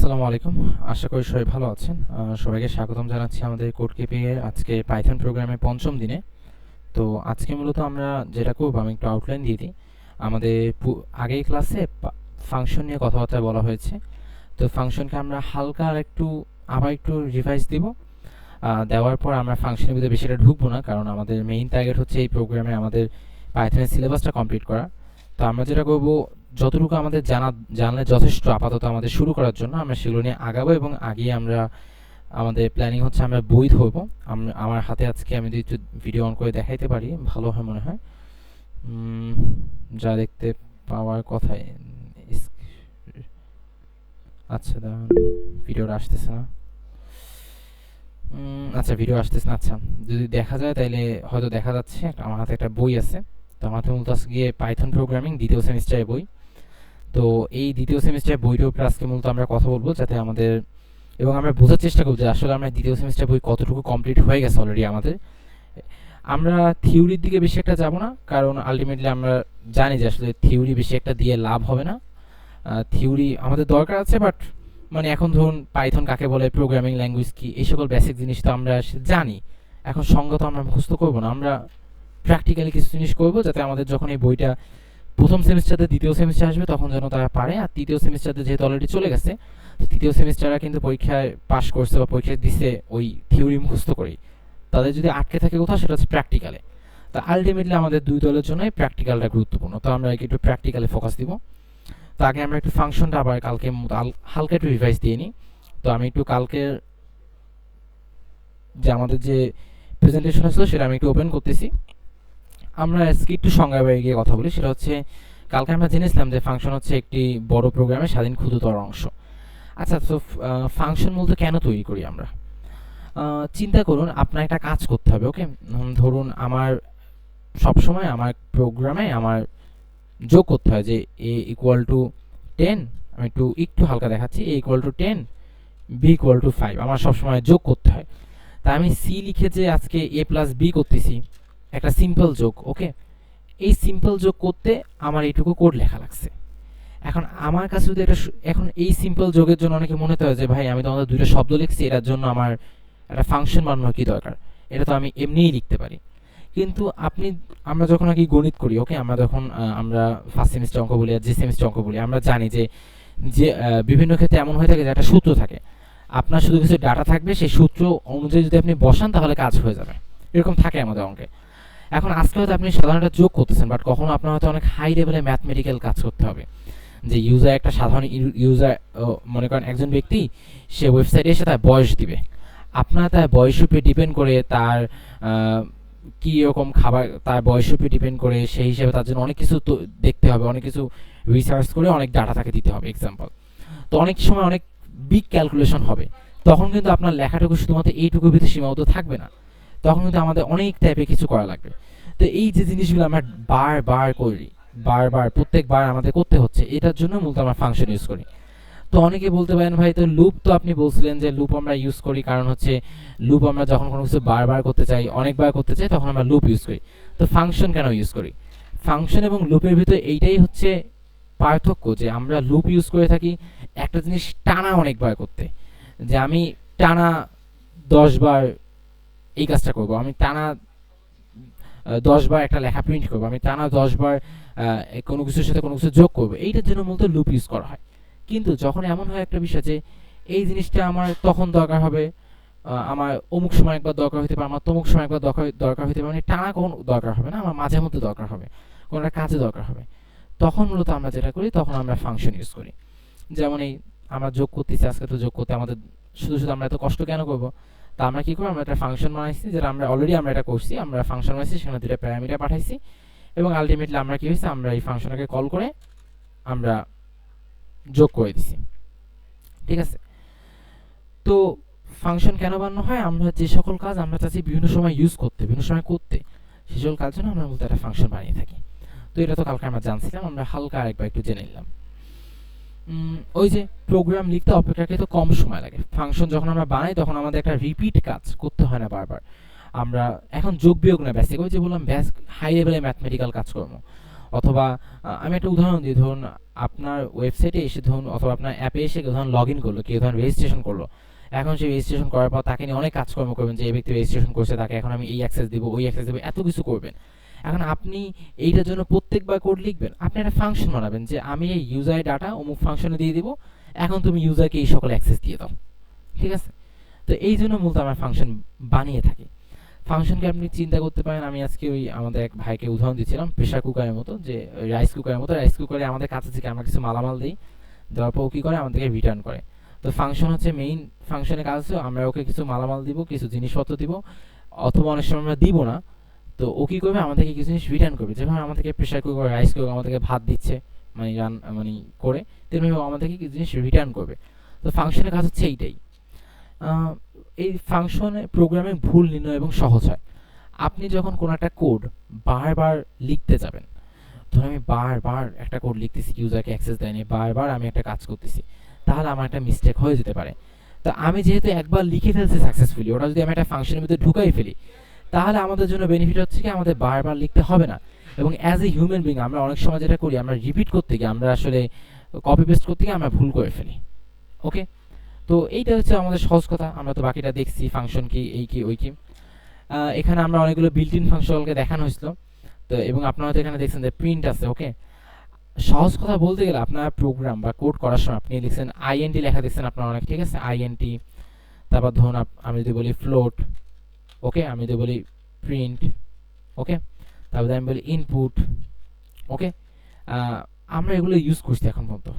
আসসালামু আলাইকুম। আশা করি সবাই ভালো আছেন। সবাইকে স্বাগতম জানাচ্ছি আমাদের কোড কিপিং এর আজকে পাইথন প্রোগ্রামের পঞ্চম দিনে। তো আজকে মূলত আমরা যেটা করব, আমি একটু আউটলাইন দিয়ে দিই। আমাদের আগের ক্লাসে ফাংশন নিয়ে কথাবার্তা বলা হয়েছে। তো ফাংশনকে আমরা হালকা আর আবার একটু রিভাইজ দিব। দেওয়ার পর আমরা ফাংশনের ভিতরে বেশিটা ঢুকবো না, কারণ আমাদের মেইন টার্গেট হচ্ছে এই প্রোগ্রামে আমাদের পাইথনের সিলেবাসটা কমপ্লিট করা। তো আমরা যেটা করব, যতটুকু আমাদের জানলে যথেষ্ট আপাতত আমাদের শুরু করার জন্য আমরা সেগুলো নিয়ে আগাবো, এবং আগিয়ে আমরা আমাদের প্ল্যানিং হচ্ছে আমরা বই ধরবো। আমার হাতে আজকে আমি যদি একটু ভিডিও অন করে দেখাইতে পারি ভালো হয় মনে হয়। যা দেখতে পাওয়ার কথাই। আচ্ছা, দাঁড়ান, ভিডিওটা আসতেছে না। আচ্ছা, ভিডিও আসতেছে না। আচ্ছা, যদি দেখা যায় তাহলে হয়তো দেখা যাচ্ছে। আমার হাতে একটা বই আছে। তো আমার হাতে মূলত আজকে গিয়ে পাইথন প্রোগ্রামিং দ্বিতীয় সেমিস্টারের বই। তো এই দ্বিতীয় সেমিস্টারের বইটার উপরে আজকে মূলত আমরা কথা বলবো, যাতে আমাদের এবং আমরা বোঝার চেষ্টা করব যে আসলে আমরা দ্বিতীয় সেমিস্টার বই কতটুকু কমপ্লিট হয়ে গেছে অলরেডি আমাদের। আমরা থিওরির দিকে বেশি একটা যাব না, কারণ আলটিমেটলি আমরা জানি যে আসলে থিওরি বেশি একটা দিয়ে লাভ হবে না। থিওরি আমাদের দরকার আছে, বাট মানে এখন ধরুন পাইথন কাকে বলে, প্রোগ্রামিং ল্যাঙ্গুয়েজ কি, এই সকল বেসিক জিনিস তো আমরা জানি। এখন সংগত আমরা মুখস্থ করবো না, আমরা প্র্যাকটিক্যালি কিছু জিনিস করবো, যাতে আমাদের যখন এই বইটা প্রথম সেমিস্টারে দ্বিতীয় সেমিস্টার আসবে তখন যেন তারা পারে। আর তৃতীয় সেমিস্টারে যেহেতু অলরেডি চলে গেছে, তৃতীয় সেমিস্টাররা কিন্তু পরীক্ষায় পাশ করছে বা পরীক্ষা দিছে ওই থিওরি মুখস্থ করেই। তাদের যদি আটকে থাকে কোথাও, সেটা হচ্ছে প্র্যাকটিক্যালে। তা আলটিমেটলি আমাদের দুই দলের জন্যই প্র্যাকটিক্যালটা গুরুত্বপূর্ণ। তো আমরা একটু প্র্যাকটিক্যালে ফোকাস দিব। তো আগে আমরা একটু ফাংশনটা আবার কালকে হালকা একটু রিভাইজ দিয়ে নিই। তো আমি একটু কালকের যে আমাদের যে প্রেজেন্টেশন আসলো সেটা আমি একটু ওপেন করতেছি। আমরা আজকে একটু সংজ্ঞায় বাইরে গিয়ে কথা বলি। সেটা হচ্ছে, কালকে আমরা জেনেছিলাম যে ফাংশন হচ্ছে একটি বড় প্রোগ্রামের স্বাধীন ক্ষুদ্রতর অংশ। আচ্ছা, তো ফাংশন বলতে কেন তৈরি করি আমরা? চিন্তা করুন, আপনার একটা কাজ করতে হবে, ওকে? ধরুন আমার সবসময় আমার প্রোগ্রামে আমার যোগ করতে হয় যে a ইকুয়াল টু 10, আমি একটু হালকা দেখাচ্ছি, a equal to 10, b equal to 5, আমার সবসময় যোগ করতে হয়। তাই আমি c লিখে যে আজকে a প্লাস b করতেছি, একটা সিম্পল যোগ, ওকে? এই সিম্পল যোগ করতে আমার এইটুকু কোড লেখা লাগছে। এখন আমার কাছে যদি এখন এই সিম্পল যোগের জন্য অনেকে মনে হয় যে ভাই, আমি তো আমাদের দুইটা শব্দ লিখছি, এটার জন্য আমার একটা ফাংশন বানানোর কি দরকার, এটা তো আমি এমনিই লিখতে পারি। কিন্তু আমরা যখন আগে গণিত করি, ওকে, আমরা ফার্স্ট সেমিস্টার অঙ্ক বলি আর যে সেমিস্টার অঙ্ক বলি, আমরা জানি যে যে বিভিন্ন ক্ষেত্রে এমন হয়ে থাকে যে একটা সূত্র থাকে, আপনার শুধু কিছু ডাটা থাকবে, সেই সূত্র অনুযায়ী যদি আপনি বসান তাহলে কাজ হয়ে যাবে। এরকম থাকে আমাদের অঙ্কে। এখন আজকে হয়তো আপনি সাধারণত যোগ করতেছেন, বাট কখনো আপনার হয়তো অনেক হাই লেভেলে ম্যাথমেটিক্যাল কাজ করতে হবে, যে একটা সাধারণ ইউজার, মনে করেন একজন ব্যক্তি, সে ওয়েবসাইটে এসে তার বয়স দিবে। আপনার তার বয়সের উপরে ডিপেন্ড করে, তার কি রকম খাবার, তার বয়সের উপরে ডিপেন্ড করে, সেই হিসেবে তার জন্য অনেক কিছু তো দেখতে হবে, অনেক কিছু রিসার্চ করে অনেক ডাটা তাকে দিতে হবে, এক্সাম্পল। তো অনেক সময় অনেক বিগ ক্যালকুলেশন হবে, তখন কিন্তু আপনার লেখাটুকু শুধুমাত্র এইটুকুর ভিতরে সীমাবদ্ধ থাকবে না, তখন কিন্তু আমাদের অনেক টাইপের কিছু করা লাগবে। তো এই যে জিনিসগুলো আমরা বারবার করি, প্রত্যেকবার আমাদের করতে হচ্ছে, এটার জন্য মূলত আমরা ফাংশন ইউজ করি। তো অনেকে বলতে পারেন, ভাই তো লুপ তো আপনি বলছিলেন যে লুপ আমরা ইউজ করি, কারণ হচ্ছে লুপ আমরা যখন কোনো কিছু বারবার করতে চাই, অনেকবার করতে চাই, তখন আমরা লুপ ইউজ করি। তো ফাংশন কেন ইউজ করি? ফাংশন এবং লুপের ভিতরে এইটাই হচ্ছে পার্থক্য, যে আমরা লুপ ইউজ করে থাকি একটা জিনিস টানা অনেকবার করতে, যে আমি টানা 10 বার এই কাজটা করব, আমি টানা 10 বার একটা লেখা প্রিন্ট করবো, আমি টানা 10 বার কোনো কিছুর সাথে কোনো কিছু যোগ করবো, এইটার জন্য মূলত লুপ ইউজ করা হয়। কিন্তু যখন এমন হয় একটা বিষয় যে এই জিনিসটা আমার তখন দরকার হবে, আমার অমুক সময় একবার দরকার হতে পারে, আমার তমুক সময় একবার দরকার হতে পারে, মানে টানা কখনো দরকার হবে না, আমার মাঝে মধ্যে দরকার হবে, কোনো একটা কাজে দরকার হবে, তখন মূলত আমরা যেটা করি, তখন আমরা ফাংশন ইউজ করি। যেমন এই আমরা যোগ করতেছি, আজকে তো যোগ করতে আমাদের শুধু শুধু আমরা এত কষ্ট কেন করবো? তা আমরা কি করবো, আমরা একটা ফাংশন বানাইছি, যেটা আমরা অলরেডি এটা করছি, আমরা ফাংশন বানাইছি, সেখানে দুটো প্যারামিটার পাঠাইছি, এবং আলটিমেটলি আমরা কি হয়েছে, আমরা এই ফাংশনটাকে কল করে আমরা যোগ করে দিছি, ঠিক আছে? তো ফাংশন কেন বানানো হয়? আমরা যে সকল কাজ আমরা চাচ্ছি বিভিন্ন সময় ইউজ করতে, বিভিন্ন সময় করতে, সেই সকল কাজ জন্য আমরা মূলত একটা ফাংশন বানিয়ে থাকি। তো এটা তো কালকে আমরা জানছিলাম, আমরা হালকা আরেকবার একটু জেনে নিলাম। ওই যে প্রোগ্রাম লিখতে অপেক্ষাকৃত কম সময় লাগে, ফাংশন যখন আমরা বানাই তখন আমাদের একটা রিপিট কাজ করতে হয় না বারবার। আমরা এখন যোগ বিয়োগ না, বেসিক ওই যে বললাম, হাই লেভেলে ম্যাথমেটিক্যাল কাজকর্ম, অথবা আমি একটা উদাহরণ দিই, ধরুন আপনার ওয়েবসাইটে এসে ধরুন অথবা আপনার অ্যাপে এসে কেউ ধরুন লগ ইন করলো, কেউ ধরুন রেজিস্ট্রেশন করলো। এখন সেই রেজিস্ট্রেশন করার পর তাকে নিয়ে অনেক কাজকর্ম করবেন যে এই ব্যক্তি রেজিস্ট্রেশন করছে, তাকে এখন আমি এই অ্যাক্সেস দিব, ওই অ্যাক্সেস দেবো, এত কিছু করবেন। এখন আপনি এইটার জন্য প্রত্যেকবার কোড লিখবেন? আপনি একটা ফাংশন বানাবেন যে আমি এই ইউজার ডাটা অমুক ফাংশনে দিয়ে দিব, এখন তুমি ইউজারকে এই সকল অ্যাক্সেস দিয়ে দাও, ঠিক আছে? তো এই জন্য মূলত আমরা ফাংশন বানিয়ে থাকি। ফাংশনকে আপনি চিন্তা করতে পারেন, আমি আজকে ওই আমাদের এক ভাইকে উদাহরণ দিচ্ছিলাম প্রেশার কুকারের মতো, যে রাইস কুকারের মতো। রাইস কুকারে আমাদের কাছে থেকে আমরা কিছু মালামাল দিই, দেওয়ার পর ও কী করে আমাদেরকে রিটার্ন করে। তো ফাংশন হচ্ছে মেইন ফাংশনের কাজ হচ্ছে আমরা ওকে কিছু মালামাল দিব, কিছু জিনিসপত্র দিব, অথবা অনেক সময় আমরা দিব না, তো ও কী করবে আমাদেরকে কিছু জিনিস রিটার্ন করবে। যেভাবে আমাদেরকে প্রেশার কুকার রাইস কুকার আমাদেরকে ভাত দিচ্ছে মানে রান মানে করে, তেমনিভাবে আমাদেরকে কিছু জিনিস রিটার্ন করবে। তো ফাংশনের কাজ হচ্ছে এইটাই। এই ফাংশনে প্রোগ্রামিং ভুল নির্ণয় এবং সহজ হয়। আপনি যখন কোনো একটা কোড বারবার লিখতে যাবেন, ধরুন আমি বারবার একটা কোড লিখতেছি, ইউজারকে অ্যাক্সেস দেয়নি, বারবার আমি একটা কাজ করতেছি, তাহলে আমার একটা মিস্টেক হয়ে যেতে পারে। তো আমি যেহেতু একবার লিখে ফেলছি সাকসেসফুলি, ওটা যদি আমি একটা ফাংশনের ভিতরে ঢুকাই ফেলি, তাহলে আমাদের জন্য বেনিফিট হচ্ছে কি আমাদের বারবার লিখতে হবে না। এবং অ্যাজ এ হিউম্যান বিং আমরা অনেক সময় যেটা করি, আমরা রিপিট করতে গিয়ে, আমরা আসলে কপি পেস্ট করতে গিয়ে আমরা ভুল করে ফেলি। ওকে, তো এইটা হচ্ছে আমাদের সহজ কথা। আমরা তো বাকিটা দেখছি, ফাংশন কি, এই কি, ওই কি। এখানে আমরা অনেকগুলো বিল্ট ইন ফাংশনকে দেখানো হয়েছিল, তো এবং আপনারা তো এখানে দেখছেন যে প্রিন্ট আছে। ওকে, সহজ কথা বলতে গেলে আপনার প্রোগ্রাম বা কোড করার সময় আপনি লিখছেন আইএনটি লেখা দেখছেন আপনারা অনেক, ঠিক আছে? আইএনটি, তারপর ধরুন আমি যদি বলি ফ্লোট, ওকে, আমি যদি বলি প্রিন্ট, ওকে, তারপর আমি বলি ইনপুট, ওকে, আমরা এগুলো ইউজ করছি এখন পর্যন্ত,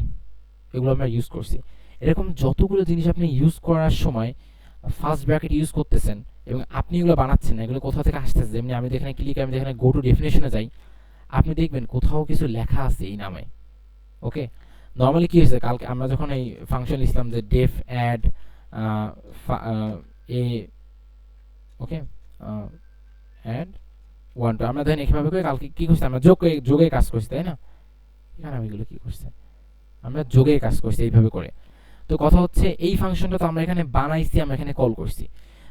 এগুলো আমরা ইউজ করছি। এরকম যতগুলো জিনিস আপনি ইউজ করার সময় ফার্স্ট ব্র্যাকেট ইউজ করতেছেন এবং আপনি এগুলো বানাচ্ছেন, এগুলো কোথা থেকে আসতেছে। যেমনি আমি যেখানে ক্লিক, আমি যেখানে গো টু ডেফিনেশনে যাই, আপনি দেখবেন কোথাও কিছু লেখা আছে এই নামে। ওকে, নর্মালি কী হয়েছে, কালকে আমরা যখন এই ফাংশন লিখলাম যে ডেফ অ্যাড এ, ওকে, অ্যাড 1 2, আমরা দেখেন এইভাবে করে কালকে কী করছি, আমরা যোগে কাজ করছি, তাই না? এখানে আমি এগুলো কী করছি, আমরা যোগে কাজ করছি এইভাবে করে। তো কথা হচ্ছে এই ফাংশনটা তো আমরা এখানে বানাইছি, আমরা এখানে কল করছি।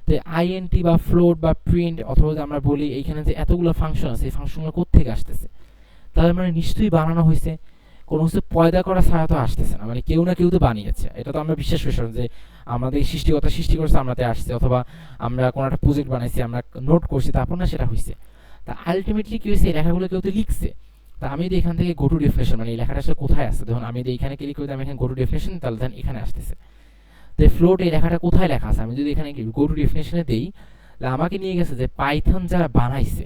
তো আইএনটি বা ফ্লোট বা প্রিন্ট অথবা আমরা বলি এইখানে যে এতগুলো ফাংশন আছে, এই ফাংশনগুলো কোত্থেকে আসতেছে? তাহলে মানে নিশ্চয়ই বানানো হয়েছে, কোনো কিছু পয়দা করা ছাড়া তো আসতেছে না, মানে কেউ না কেউ তো বানিয়েছে। এটা তো আমরা বিশ্বাস করি যে আমাদের সৃষ্টিকর্তা সৃষ্টি করছে, আমরাতে আসছে, অথবা আমরা কোনো একটা প্রজেক্ট বানাইছি, আমরা নোট করছি, তারপর না সেটা হয়েছে। তা আলটিমেটলি কি হয়েছে, এই লেখাগুলো কেউ তো লিখছে। তা আমি যদি এখান থেকে গো টু ডেফিনেশন, মানে এই লেখাটা আসলে কোথায় আসছে, ধরুন আমি যদি এখানে ক্লিক করি, আমি এখানে গো টু ডেফিনেশন, তাহলে দেন এখানে আসতেছে। তো ফ্লোট এই লেখাটা কোথায় লেখা আছে, আমি যদি এখানে গো টু ডেফিনেশনে দিই, তাহলে আমাকে নিয়ে গেছে যে পাইথন যারা বানাইছে,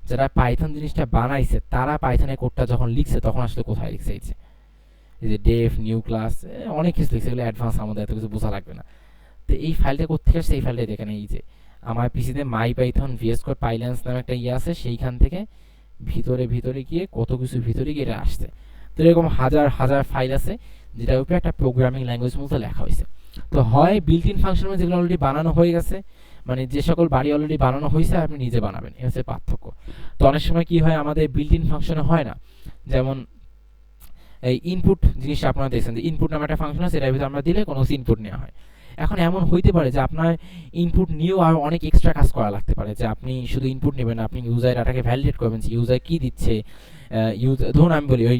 যারা পাইথন জিনিসটা বানাইছে, তারা পাইথনের কোডটা যখন লিখছে তখন আসলে কোথায় লিখছে, এই যে ডেফ নিউ ক্লাস, অনেক কিছু লিখছে, এগুলো অ্যাডভান্স, আমাদের এত কিছু বোঝা লাগবে না। তো এই ফাইলটা কোথেকে আসছে, এই ফাইলটা দেখেন, এই যে আমার পিসিতে মাই পাইথন ভিএস কোড পাইল্যান্স নামে একটা ইয়ে আছে, সেইখান থেকে ভিতরে ভিতরে গিয়ে কত কিছু ভিতরে গিয়ে এটা আসছে। তো এরকম হাজার হাজার ফাইল আছে যেটার উপরে একটা প্রোগ্রামিং ল্যাঙ্গুয়েজ মতো লেখা হয়েছে। তো হয় বিল্ট ইন ফাংশন যেগুলো অলরেডি বানানো হয়ে গেছে, মানে যে সকল বাড়ি অলরেডি বানানো হয়েছে আপনি নিজে বানাবেন, এই হচ্ছে পার্থক্য। তো অনেক সময় কি হয়, আমাদের বিল্ট ইন ফাংশনে হয় না। যেমন এই ইনপুট জিনিসটা আপনারা দেখছেন যে ইনপুট নামে একটা ফাংশন আছে, এটার ভিতরে আমরা দিলে কোনো ইনপুট নেওয়া হয়। এখন এমন হইতে পারে যে আপনার ইনপুট নিয়েও আরও অনেক এক্সট্রা কাজ করা লাগতে পারে, যে আপনি শুধু ইনপুট নেবেন, আপনি ইউজার ডাটাকে ভ্যালিডেট করবেন যে ইউজার কী দিচ্ছে। ধরুন আমি বলি, ওই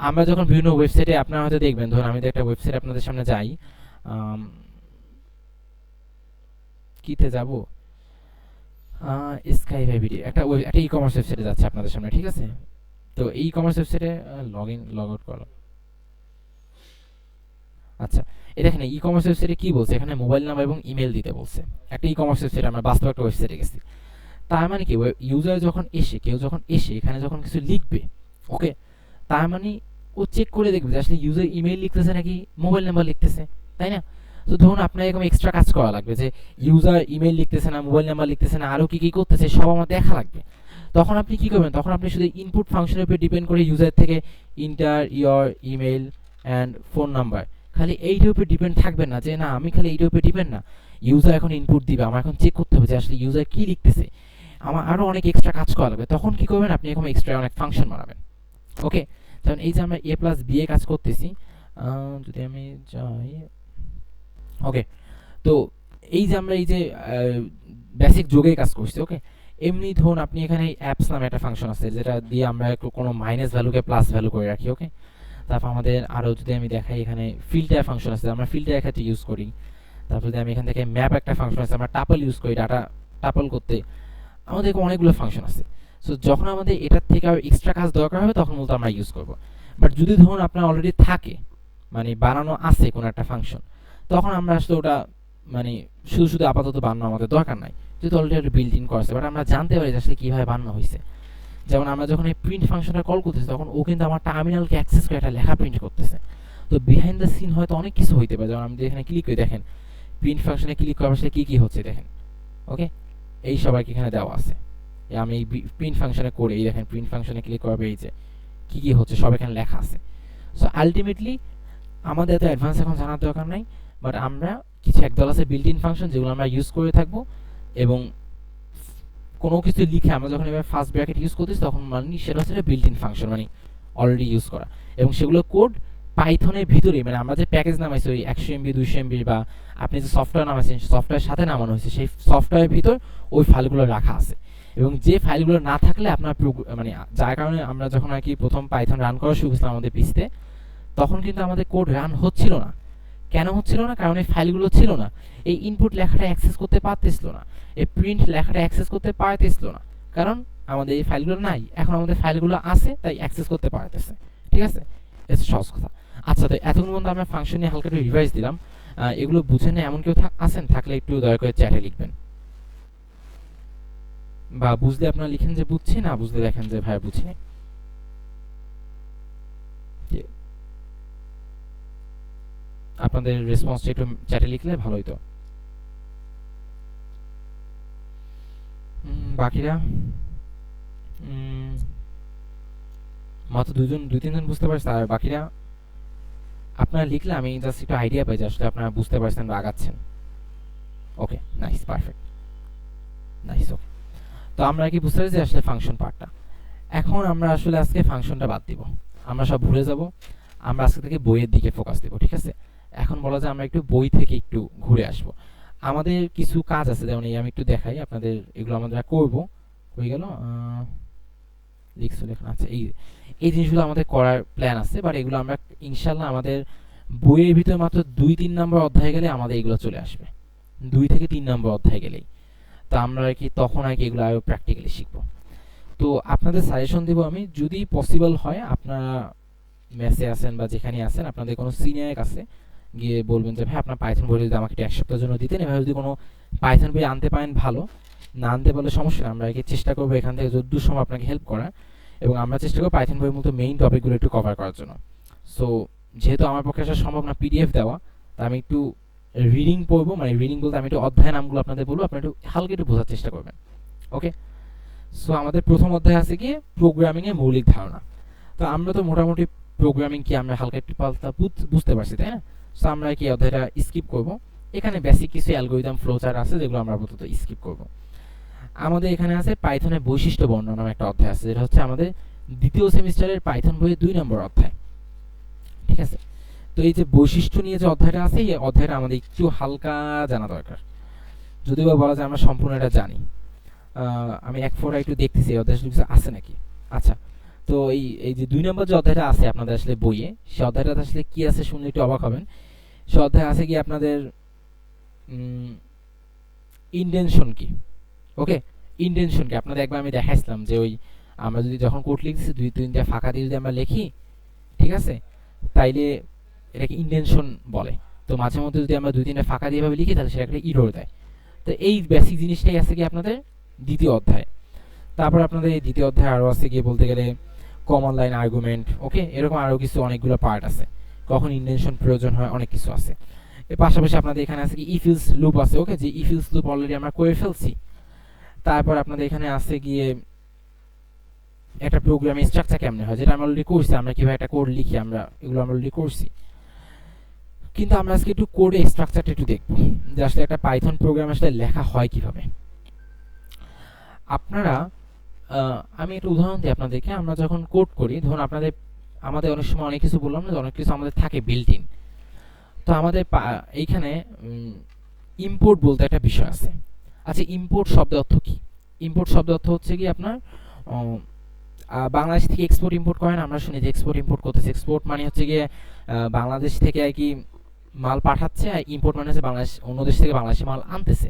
আমরা যখন বিভিন্ন ওয়েবসাইটে আপনারা হয়তো দেখবেন, ধরুন আমি একটা ওয়েবসাইট আপনাদের সামনে যাই, কীতে যাব, স্কাই ভাইভিডি, একটা ই কমার্স ওয়েবসাইটে যাচ্ছে আপনাদের সামনে, ঠিক আছে? তো এই কমার্স ওয়েবসাইটে লগ আউট করো। আচ্ছা, এটা এখানে ই কমার্স ওয়েবসাইটে কি বলছে, এখানে মোবাইল নাম্বার এবং ইমেল দিতে বলছে। একটা ই কমার্স ওয়েবসাইট, আমরা বাস্তব একটা ওয়েবসাইটে গেছি। তার মানে কি, ইউজার যখন এসে, কেউ যখন এসে এখানে যখন কিছু লিখবে, ওকে, তার মানে ও চেক করে দেখবে যে আসলে ইউজার ইমেল লিখতেছে নাকি মোবাইল নাম্বার লিখতেছে, তাই না? তো ধরুন আপনার এরকম এক্সট্রা কাজ করা লাগবে যে ইউজার ইমেল লিখতেছে না, মোবাইল নাম্বার লিখতেছে না, আরও কী কী করতেছে সব আমার দেখা লাগবে। তখন আপনি কি করবেন, তখন আপনি শুধু ইনপুট ফাংশনের উপর ডিপেন্ড করে ইউজার থেকে inter your email and phone number, খালি এইটার উপর ডিপেন্ড থাকবেন না, যে না আমি খালি এইটার উপর ডিপেন্ড না, ইউজার এখন ইনপুট দিবে, আমার এখন চেক করতে হবে যে আসলে ইউজার কী লিখতেছে, আমার আরও অনেক এক্সট্রা কাজ করা লাগবে। তখন কি করবেন, আপনি এরকম এক্সট্রা অনেক ফাংশন বানাবেন। ওকে, যেমন এই যে আমরা এ প্লাস বি এ কাজ করতেছি, যদি আমি যাই, ওকে, তো এই যে আমরা এই যে বেসিক যোগে কাজ করছি, ওকে, এমনি ধরুন আপনি এখানে অ্যাপস নামে একটা ফাংশন আছে যেটা দিয়ে আমরা কোনো মাইনাস ভ্যালুকে প্লাস ভ্যালু করে রাখি। ওকে, তারপর আমাদের আরও যদি আমি দেখাই, এখানে ফিল্টার ফাংশন আছে, আমরা ফিল্টার ক্ষেত্রে ইউজ করি। তারপর যদি আমি এখান থেকে ম্যাপ একটা ফাংশন আছে, আমরা টাপল ইউজ করি ডাটা টাপল করতে। আমাদের অনেকগুলো ফাংশন আছে। সো যখন আমাদের এটার থেকে আর এক্সট্রা কাজ দরকার হবে তখন মূলত আমরা ইউজ করব। বাট যদি ধরুন আপনার অলরেডি থাকে, মানে বানানো আছে কোনো একটা ফাংশন, তখন আমরা আসলে ওটা মানে শুধু শুধু আপাতত বানানো আমাদের দরকার নাই, যেহেতু অলরেডি বিল্ট ইন করা আছে। বাট আমরা জানতে পারি যে আসলে কীভাবে বানানো হয়েছে। যেমন আমরা যখন এই প্রিন্ট ফাংশনটা কল করতেছি তখন ও কিন্তু আমার টার্মিনালকে অ্যাক্সেস করে একটা লেখা প্রিন্ট করতেছে। তো বিহাইন্ড দ্য সিন হয়তো অনেক কিছু হইতে পারে। যেমন আমি এখানে ক্লিক করে দেখেন, প্রিন্ট ফাংশনে ক্লিক করার সাথে কী কী হচ্ছে দেখেন। ওকে, এই সবাইকে এখানে দেওয়া আছে। আমি এই প্রিন্ট ফাংশনে করে এই দেখেন, প্রিন্ট ফাংশনে ক্লিক করার এই যে কী কী হচ্ছে সব এখানে লেখা আছে। সো আলটিমেটলি আমাদের এত অ্যাডভান্স এখন জানার দরকার নাই, বাট আমরা কিছু একদল আছে বিল্ট ইন ফাংশন যেগুলো আমরা ইউজ করে থাকবো। এবং কোনো কিছু লিখে আমরা যখন এবার ফার্স্ট ব্র্যাকেট ইউজ করতেছি তখন মানে সেটা হচ্ছে বিল্ট ইন ফাংশন, মানে অলরেডি ইউজ করা। এবং সেগুলো কোড পাইথনের ভিতরেই, মানে আমরা যে প্যাকেজ নামাইছি ওই 100 MB 200 MB বা আপনি যে সফটওয়্যার নামাইছেন সফটওয়্যারের সাথে নামানো হয়েছে, সেই সফটওয়্যারের ভিতর ওই ফাইলগুলো রাখা আছে। এবং যে ফাইলগুলো না থাকলে আপনার মানে যার কারণে আমরা যখন আর কি প্রথম পাইথন রান করা শুরু করছিলাম আমাদের পিসিতে, তখন কিন্তু আমাদের কোড রান হচ্ছিল না। কেন হচ্ছিল না? কারণ এই ফাইলগুলো ছিল না। এই ইনপুট লেখাটা অ্যাক্সেস করতে পারতেছিল না, এই প্রিন্ট লেখাটা অ্যাক্সেস করতে পারতেছিল না, কারণ আমাদের এই ফাইলগুলো নাই। এখন আমাদের ফাইলগুলো আছে তাই অ্যাক্সেস করতে পারতেছে। ঠিক আছে, এটা সহজ কথা। আচ্ছা, তো এতক্ষণ পর্যন্ত আমরা ফাংশন নিয়ে হালকা একটু রিভাইজ দিলাম। এগুলো বুঝেন না এমন কেউ আছেন? থাকলে একটু দয়া করে চ্যাটে লিখবেন, বা বুঝলে আপনারা লিখেন যে বুঝছি, না বুঝলে দেখেন যে ভাই বুঝিনি। আপনাদের রেসপন্সটা একটু চ্যাটে লিখলে ভালো হতো। বাকিরা মাত্র দুই তিনজন বুঝতে পারছে, আর বাকিরা আপনারা লিখলে আমি জাস্ট একটু আইডিয়া পাই যে আসলে আপনারা বুঝতে পারছেন বা আগাচ্ছেন। ওকে, নাইস, পারফেক্ট, নাইস। ওকে, তো আমরা কি বুঝতে পারছি আসলে ফাংশন পার্টটা। এখন আমরা আসলে আজকে ফাংশনটা বাদ দিব, আমরা সব ভুলে যাব। আমরা আজকে থেকে বইয়ের দিকে ফোকাস দেব। ঠিক আছে, এখন বলা যায় আমরা একটু বই থেকে একটু ঘুরে আসব। আমাদের কিছু কাজ আছে, যেমন এই আমি একটু দেখাই আপনাদের, এগুলো আমরা করব। হয়ে গেল লিখছো লেখা আছে, এই জিনিসগুলো আমাদের করার প্ল্যান আছে, বাট এগুলো আমরা ইনশাল্লাহ আমাদের বইয়ের ভিতরে মাত্র 2-3 নম্বর অধ্যায় গেলে আমাদের এগুলো চলে আসবে। 2 থেকে 3 নম্বর অধ্যায় গেলেই তো আমরা আর কি তখন আর কি এগুলো আরও প্র্যাকটিক্যালি শিখবো। তো আপনাদের সাজেশন দেবো আমি, যদি পসিবল হয় আপনারা মেসে আসেন বা যেখানে আসেন আপনাদের কোনো সিনিয়রের কাছে গিয়ে বলবেন যে ভাই আপনার পাইথন বই যদি আমাকে 1 সপ্তাহের জন্য দিতেন। এভাবে যদি কোনো পাইথন বই আনতে পারেন ভালো, না আনতে পারলে সমস্যা, আমরা কি চেষ্টা করবো এখান থেকে যতদূর সময় আপনাকে হেল্প করার। এবং আমরা চেষ্টা করবো পাইথন বইয়ের মতো মেইন টপিকগুলো একটু কভার করার জন্য। সো যেহেতু আমার পক্ষে আসা সম্ভব না পিডিএফ দেওয়া, তা আমি একটু রিডিং পড়বো, মানে রিডিং বলতে আমি একটু অধ্যায় নামগুলো আপনাদের বলবো, আপনারা একটু হালকা একটু বোঝার চেষ্টা করবেন। ওকে, সো আমাদের প্রথম অধ্যায় আছে কি প্রোগ্রামিং এর মৌলিক ধারণা। তো আমরা তো মোটামুটি প্রোগ্রামিং কি আমরা হালকা একটু পাল্টা বুঝতে পারছি, তাই না? সো আমরা কি অধ্যায়টা স্কিপ করব। এখানে বেসিক কিছু অ্যালগরিদম ফ্লোচার্ট আছে যেগুলো আমরা আপাতত স্কিপ করব। আমাদের এখানে আছে পাইথনের বৈশিষ্ট্য বর্ণনা নামে একটা অধ্যায় আছে, যেটা হচ্ছে আমাদের দ্বিতীয় সেমিস্টারের পাইথন বইয়ের 2 নম্বর অধ্যায়। ঠিক আছে, তো এই যে বৈশিষ্ট্য নিয়ে যে অধ্যায়টা আছে, এই অধ্যায়টা আমাদের একটু হালকা জানা দরকার, যদিও বা বলা যায় আমরা সম্পূর্ণ এটা জানি। আমি এক ফোটা একটু দেখতেছি অধ্যায় কিছু আছে নাকি। আচ্ছা, তো এই যে 2 নম্বর যে অধ্যায়টা আছে আপনাদের আসলে বইয়ে, সেই অধ্যায়টা আসলে কি আছে শুনলে একটু অবাক হবেন। সে অধ্যায় আছে কি আপনাদের ইন্টেনশন কি। ওকে, ইন্টেনশন কি আপনাদের একবার আমি দেখাইছিলাম যে ওই আমরা যদি যখন কোড লিখছি 2-3টা ফাঁকা দিয়ে যদি আমরা লিখি, ঠিক আছে, তাইলে এটাকে ইন্টেনশন বলে। তো মাঝে মধ্যে যদি আমরা 2-3টা ফাঁকা দিয়ে ভাবে লিখি তাহলে সেটা একটা ইরর দেয়। তো এই বেসিক জিনিসটাই আছে কি আপনাদের দ্বিতীয় অধ্যায়। তারপর আপনাদের এই দ্বিতীয় অধ্যায় আরও আছে গিয়ে বলতে গেলে কমন লাইন আর্গুমেন্ট। ওকে, এরকম আরও কিছু অনেকগুলো পার্ট আছে, কখন ইন্টেনশন প্রয়োজন হয়, অনেক কিছু আছে। এর পাশাপাশি আপনাদের এখানে আছে কি ইফ ইলস লুপ আছে। ওকে, যে ইফ ইলস লুপ অলরেডি আমরা করে ফেলছি। তারপর আপনাদের এখানে আছে গিয়ে একটা প্রোগ্রামিং স্ট্রাকচার কেমনে হয়, যেটা আমরা অলরেডি করছি, আমরা কিভাবে একটা কোড লিখি, আমরা এগুলো আমরা অলরেডি করছি। কিন্তু আমরা আজকে একটু কোডে স্ট্রাকচারটা একটু দেখবো, যে আসলে একটা পাইথন প্রোগ্রাম আসলে লেখা হয় কিভাবে। আপনারা আমি একটা উদাহরণ দিই আপনাদেরকে। আমরা যখন কোড করি, ধরুন আমাদের অনেক সময় অনেক কিছু বললাম না, অনেক কিছু আমাদের থাকে বিল্ট ইন। তো আমাদের এইখানে ইম্পোর্ট বলতে একটা বিষয় আছে। আচ্ছা, ইম্পোর্ট শব্দের অর্থ কি? ইম্পোর্ট শব্দ অর্থ হচ্ছে কি আপনার বাংলাদেশ থেকে এক্সপোর্ট ইম্পোর্ট করেন, আমরা শুনি যে এক্সপোর্ট ইম্পোর্ট করতেছে। এক্সপোর্ট মানে হচ্ছে গিয়ে বাংলাদেশ থেকে আর কি মাল পাঠাচ্ছে, আর ইম্পোর্ট মানে হচ্ছে বাংলাদেশ অন্য দেশ থেকে বাংলাদেশে মাল আনতেছে।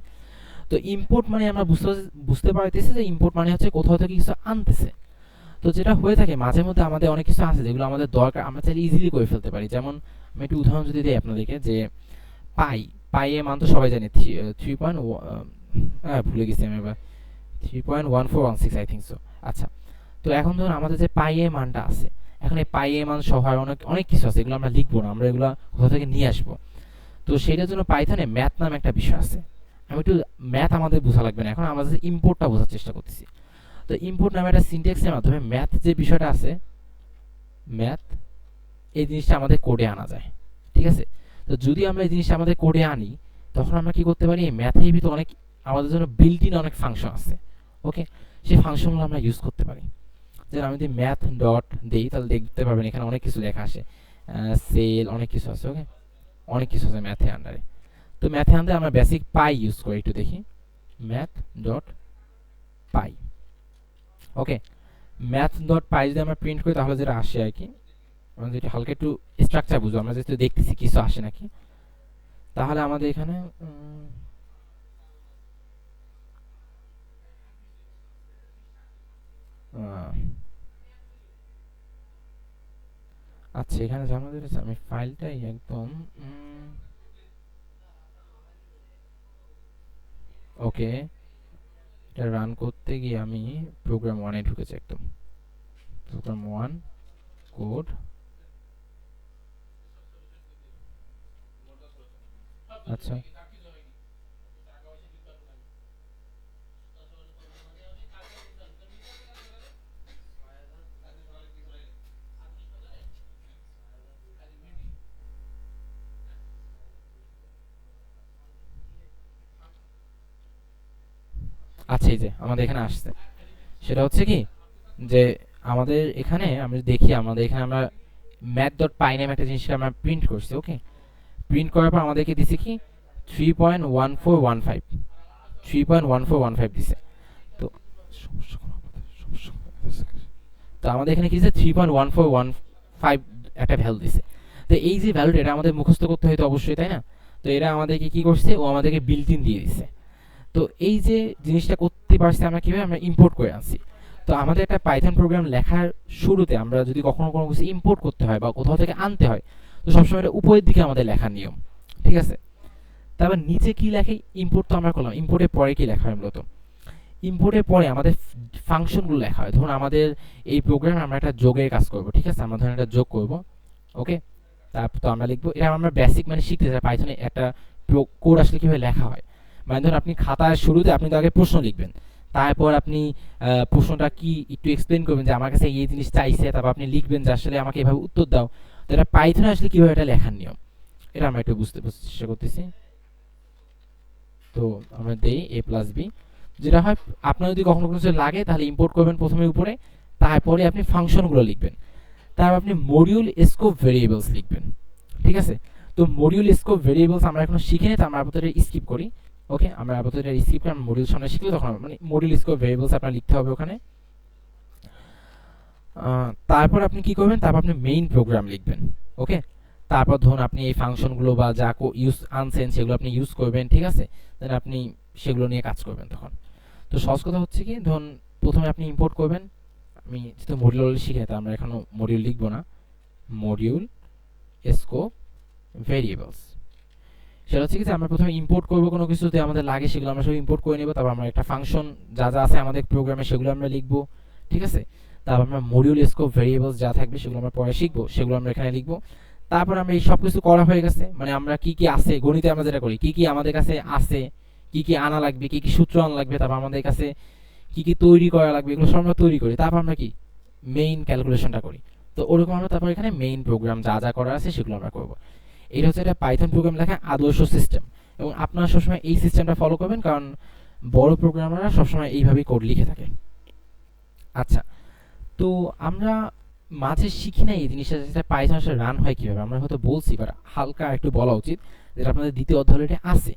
তো ইম্পোর্ট মানে আমরা বুঝতে পারতেছি যে ইম্পোর্ট মানে হচ্ছে কোথাও থেকে কিছু আনতেছে। তো যেটা হয়ে থাকে মাঝে মধ্যে আমাদের অনেক কিছু আছে যেগুলো আমাদের দরকার, আমরা চাইলে ইজিলি করে ফেলতে পারি। যেমন আমি একটু উদাহরণ যদি দিই আপনাদেরকে, যে পাই এর মান তো সবাই জানি 3. ভুলে গেছি আমি এবার, 3.1416 আই থিঙ্ক সো। আচ্ছা, তো এখন ধরুন আমাদের যে পাই এর মানটা আছে, এখন এই পাই এর মান সহ অনেক অনেক কিছু আছে, এগুলো আমরা লিখবো না, আমরা এগুলো কোথা থেকে নিয়ে আসবো। তো সেটার জন্য পাইথনে ম্যাথ নামে একটা বিষয় আছে। আমি একটু ম্যাথ আমাদের বোঝা লাগবে না, এখন আমাদের ইম্পোর্টটা বোঝার চেষ্টা করতেছি। তো ইম্পোর্ট নামে একটা সিনট্যাক্সের মাধ্যমে ম্যাথ যে বিষয়টা আছে, ম্যাথ এই জিনিসটা আমাদের কোডে আনা যায়। ঠিক আছে, তো যদি আমরা এই জিনিসটা আমাদের কোডে আনি, তখন আমরা কি করতে পারি, এই ম্যাথের ভিতরে অনেক আমাদের জন্য বিল্ট ইন অনেক ফাংশন আছে। ওকে, সেই ফাংশনগুলো আমরা ইউজ করতে পারি। যেমন আমি যদি ম্যাথ ডট দিই, তাহলে দেখতে পাবেন এখানে অনেক কিছু লেখা আসে, সেল অনেক কিছু আছে। ওকে, অনেক কিছু আছে ম্যাথের আন্ডারে। তো ম্যাথের আন্ডারে আমরা বেসিক পাই ইউজ করি, একটু দেখি ম্যাথ ডট পাই। ওকে, ম্যাথ ডট পাই যদি আমরা প্রিন্ট করি তাহলে যেটা আসে আর কি, আমরা যেটা হালকা একটু স্ট্রাকচার বুঝবো, আমরা যেহেতু দেখতেছি কিছু আসে নাকি, তাহলে আমাদের এখানে আচ্ছা এখানে আমাদের আমি ফাইলটাই একদম ওকে, এটা রান করতে গিয়ে আমি প্রোগ্রাম 1 এ ঢুকেছি, একদম প্রোগ্রাম 1 কোড। আচ্ছা আচ্ছা, এই যে আমাদের এখানে আসছে, সেটা হচ্ছে কি যে আমাদের এখানে আমরা দেখি, আমাদের এখানে আমরা ম্যাথ ডট পাই নামে একটা জিনিসটা আমরা প্রিন্ট করছি। ওকে, প্রিন্ট করার পর আমাদেরকে দিছে কি 3.1415, 3.1415 দিছে। তো তো আমাদের এখানে কি দিছে 3.1415 একটা ভ্যালু দিছে। তো এই যে ভ্যালুটা, এটা আমাদের মুখস্থ করতে হয়তো অবশ্যই, তাই না? তো এরা আমাদেরকে কি করছে, ও আমাদেরকে বিল্ট ইন দিয়ে দিছে। তো এই যে জিনিসটা করতে পারছি আমরা কিভাবে, আমরা ইম্পোর্ট করে আনছি। তো আমাদের একটা পাইথন প্রোগ্রাম লেখার শুরুতে আমরা যদি কখনো কোনো কিছু ইম্পোর্ট করতে হয় বা কোথাও থেকে আনতে হয়, তো সবসময় এটা উপরের দিকে আমাদের লেখার নিয়ম। ঠিক আছে, তারপর নিচে কি লেখে, ইম্পোর্ট তো আমরা করলাম, ইম্পোর্টের পরে কি লেখা হয় মূলত, ইম্পোর্টের পরে আমাদের ফাংশনগুলো লেখা হয়। ধরুন আমাদের এই প্রোগ্রামে আমরা একটা যোগের কাজ করব, ঠিক আছে, আমরা ধরুন একটা যোগ করব। ওকে, তারপর তো আমরা লিখবো, এটা আমরা বেসিক মানে শিখতে চাই পাইথনে একটা কোড আসলে কিভাবে লেখা হয়। মানে ধরুন আপনি খাতার শুরুতে আপনি তো আগে প্রশ্ন লিখবেন, তারপর আপনি প্রশ্নটা কি একটু এক্সপ্লেন করবেন যে আমার কাছে এই জিনিস চাইছে, তারপর আপনি লিখবেন যে আসলে আমাকে এভাবে উত্তর দাও। তো এটা পাইথনে আসলে কিভাবে এটা লেখার নিয়ম, এটা আমরা একটু বুঝতে চেষ্টা করতেছি। তো আমরা দেই a প্লাস বি, যেটা হয় আপনার যদি কখনো কিছু লাগে তাহলে ইম্পোর্ট করবেন প্রথমে উপরে, তারপরে আপনি ফাংশনগুলো লিখবেন, তারপর আপনি মডিউল স্কোপ ভেরিয়েবলস লিখবেন। ঠিক আছে, তো মডিউল স্কোপ ভেরিয়েবলস আমরা এখনো শিখিনি, তো আমরা আপাতত স্কিপ করি। ওকে, আমরা আপাতত স্কিপ করি, আমরা মডিউল সামনে শিখলে তখন মানে মডিউল স্কোপ ভেরিয়েবলস আপনার লিখতে হবে ওখানে। তারপর আপনি কি করবেন, তারপর আপনি মেইন প্রোগ্রাম লিখবেন। ওকে, তারপর ধরুন আপনি এই ফাংশনগুলো বা যা ইউজ আনছেন সেগুলো আপনি ইউজ করবেন। ঠিক আছে, দেন আপনি সেগুলো নিয়ে কাজ করবেন তখন। তো সহজ কথা হচ্ছে কি, ধরুন প্রথমে আপনি ইম্পোর্ট করবেন, আমি যেহেতু মডিউল শিখে তা আমরা এখনো মডিউল লিখবো না, মডিউল স্কোপ ভেরিয়েবলস, সেটা হচ্ছে কি যে আমরা প্রথমে ইম্পোর্ট করবো কোনো কিছু যদি আমাদের লাগে সেগুলো আমরা সব ইম্পোর্ট করে নেবো, তারপর আমরা একটা ফাংশন যা যা আছে আমাদের প্রোগ্রামে সেগুলো আমরা লিখবো। ঠিক আছে, তারপর আমরা মডিউল স্কোপ ভেরিয়েবলস যা থাকবে সেগুলো আমরা পরে শিখবো, সেগুলো আমরা এখানে লিখবো। তারপর আমরা এই সব কিছু করা হয়ে গেছে, মানে আমরা কি কি আছে গণিতে আমরা যেটা করি, কি কি আমাদের কাছে আছে, কি কি আনা লাগবে, কি কি সূত্র আনা লাগবে, তারপর আমাদের কাছে কি কি তৈরি করা লাগবে, এগুলো সব আমরা তৈরি করি। তারপর আমরা কি মেইন ক্যালকুলেশনটা করি। তো ওরকম আমরা তারপর এখানে মেইন প্রোগ্রাম যা যা করা আছে সেগুলো আমরা করবো। এটা হচ্ছে একটা পাইথন প্রোগ্রাম লেখা আদর্শ সিস্টেম, এবং আপনারা সবসময় এই সিস্টেমটা ফলো করবেন, কারণ বড় প্রোগ্রামাররা সবসময় এইভাবেই কোড লিখে থাকে। আচ্ছা, তো আমরা মাঝে শিখি না এই জিনিসটা, যেটা পাইথন আসলে রান হয় কিভাবে, আমরা হয়তো বলছি বাট হালকা একটু বলা উচিত, যেটা আপনাদের দ্বিতীয় অধ্যায়ে আছে।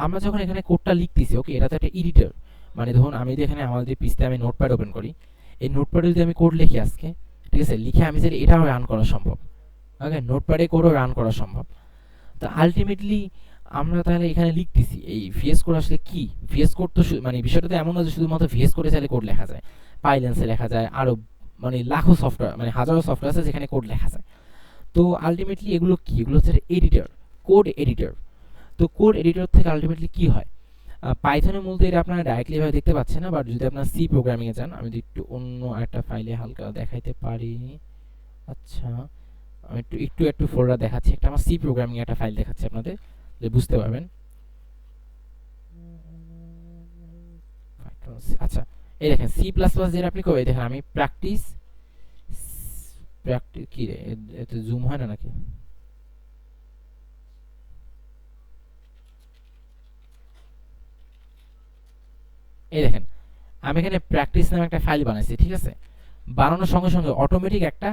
আমরা যখন এখানে কোডটা লিখতেছি, ওকে, এটা তো একটা এডিটর, মানে ধরুন আমি যদি এখানে আমাদের যে পিসতে আমি নোটপ্যাড ওপেন করি, এই নোটপ্যাডে যদি আমি কোড লিখি আজকে, ঠিক আছে, লিখে আমি যদি এটাও রান করা সম্ভব, ওকে, নোটপ্যাডে কোডও রান করা সম্ভব। তো আলটিমেটলি আমরা তাহলে এখানে লিখতেছি এই ভিএস কোড আসলে কি? ভিএস কোড তো মানে বিষয়টা তো এমন না যে শুধুমাত্র ভিএস কোডে চাইলে কোড লেখা যায়, পাইলেন্সে লেখা যায়, আরও মানে লাখো সফটওয়্যার, মানে হাজারো সফটওয়্যার আছে যেখানে কোড লেখা যায়। তো আলটিমেটলি এগুলো কি? এগুলো হচ্ছে এডিটর, কোড এডিটর। তো কোড এডিটর থেকে আলটিমেটলি কি হয়? পাইথনের মূলত এটা আপনারা ডাইরেক্টলি ভাবে দেখতে পাচ্ছেন না, বাট যদি আপনার সি প্রোগ্রামিংয়ে যান, আমি যদি একটু অন্য একটা ফাইলে হালকা দেখাইতে পারি। আচ্ছা, আমি একটু ফোল্ডার দেখাচ্ছি, একটা আমার সি প্রোগ্রামিং একটা ফাইল দেখাচ্ছি আপনাদের, যে বুঝতে পারবেন। আচ্ছা, এই দেখেন সি প্লাস প্লাস যেটা আপনি করবেন, দেখেন আমি প্র্যাকটিস কি রে, এতে জুম হয় না নাকি? এই দেখেন আমি এখানে প্র্যাকটিস নামে একটা ফাইল বানাইছি, ঠিক আছে, বানানোর সঙ্গে সঙ্গে অটোমেটিক একটা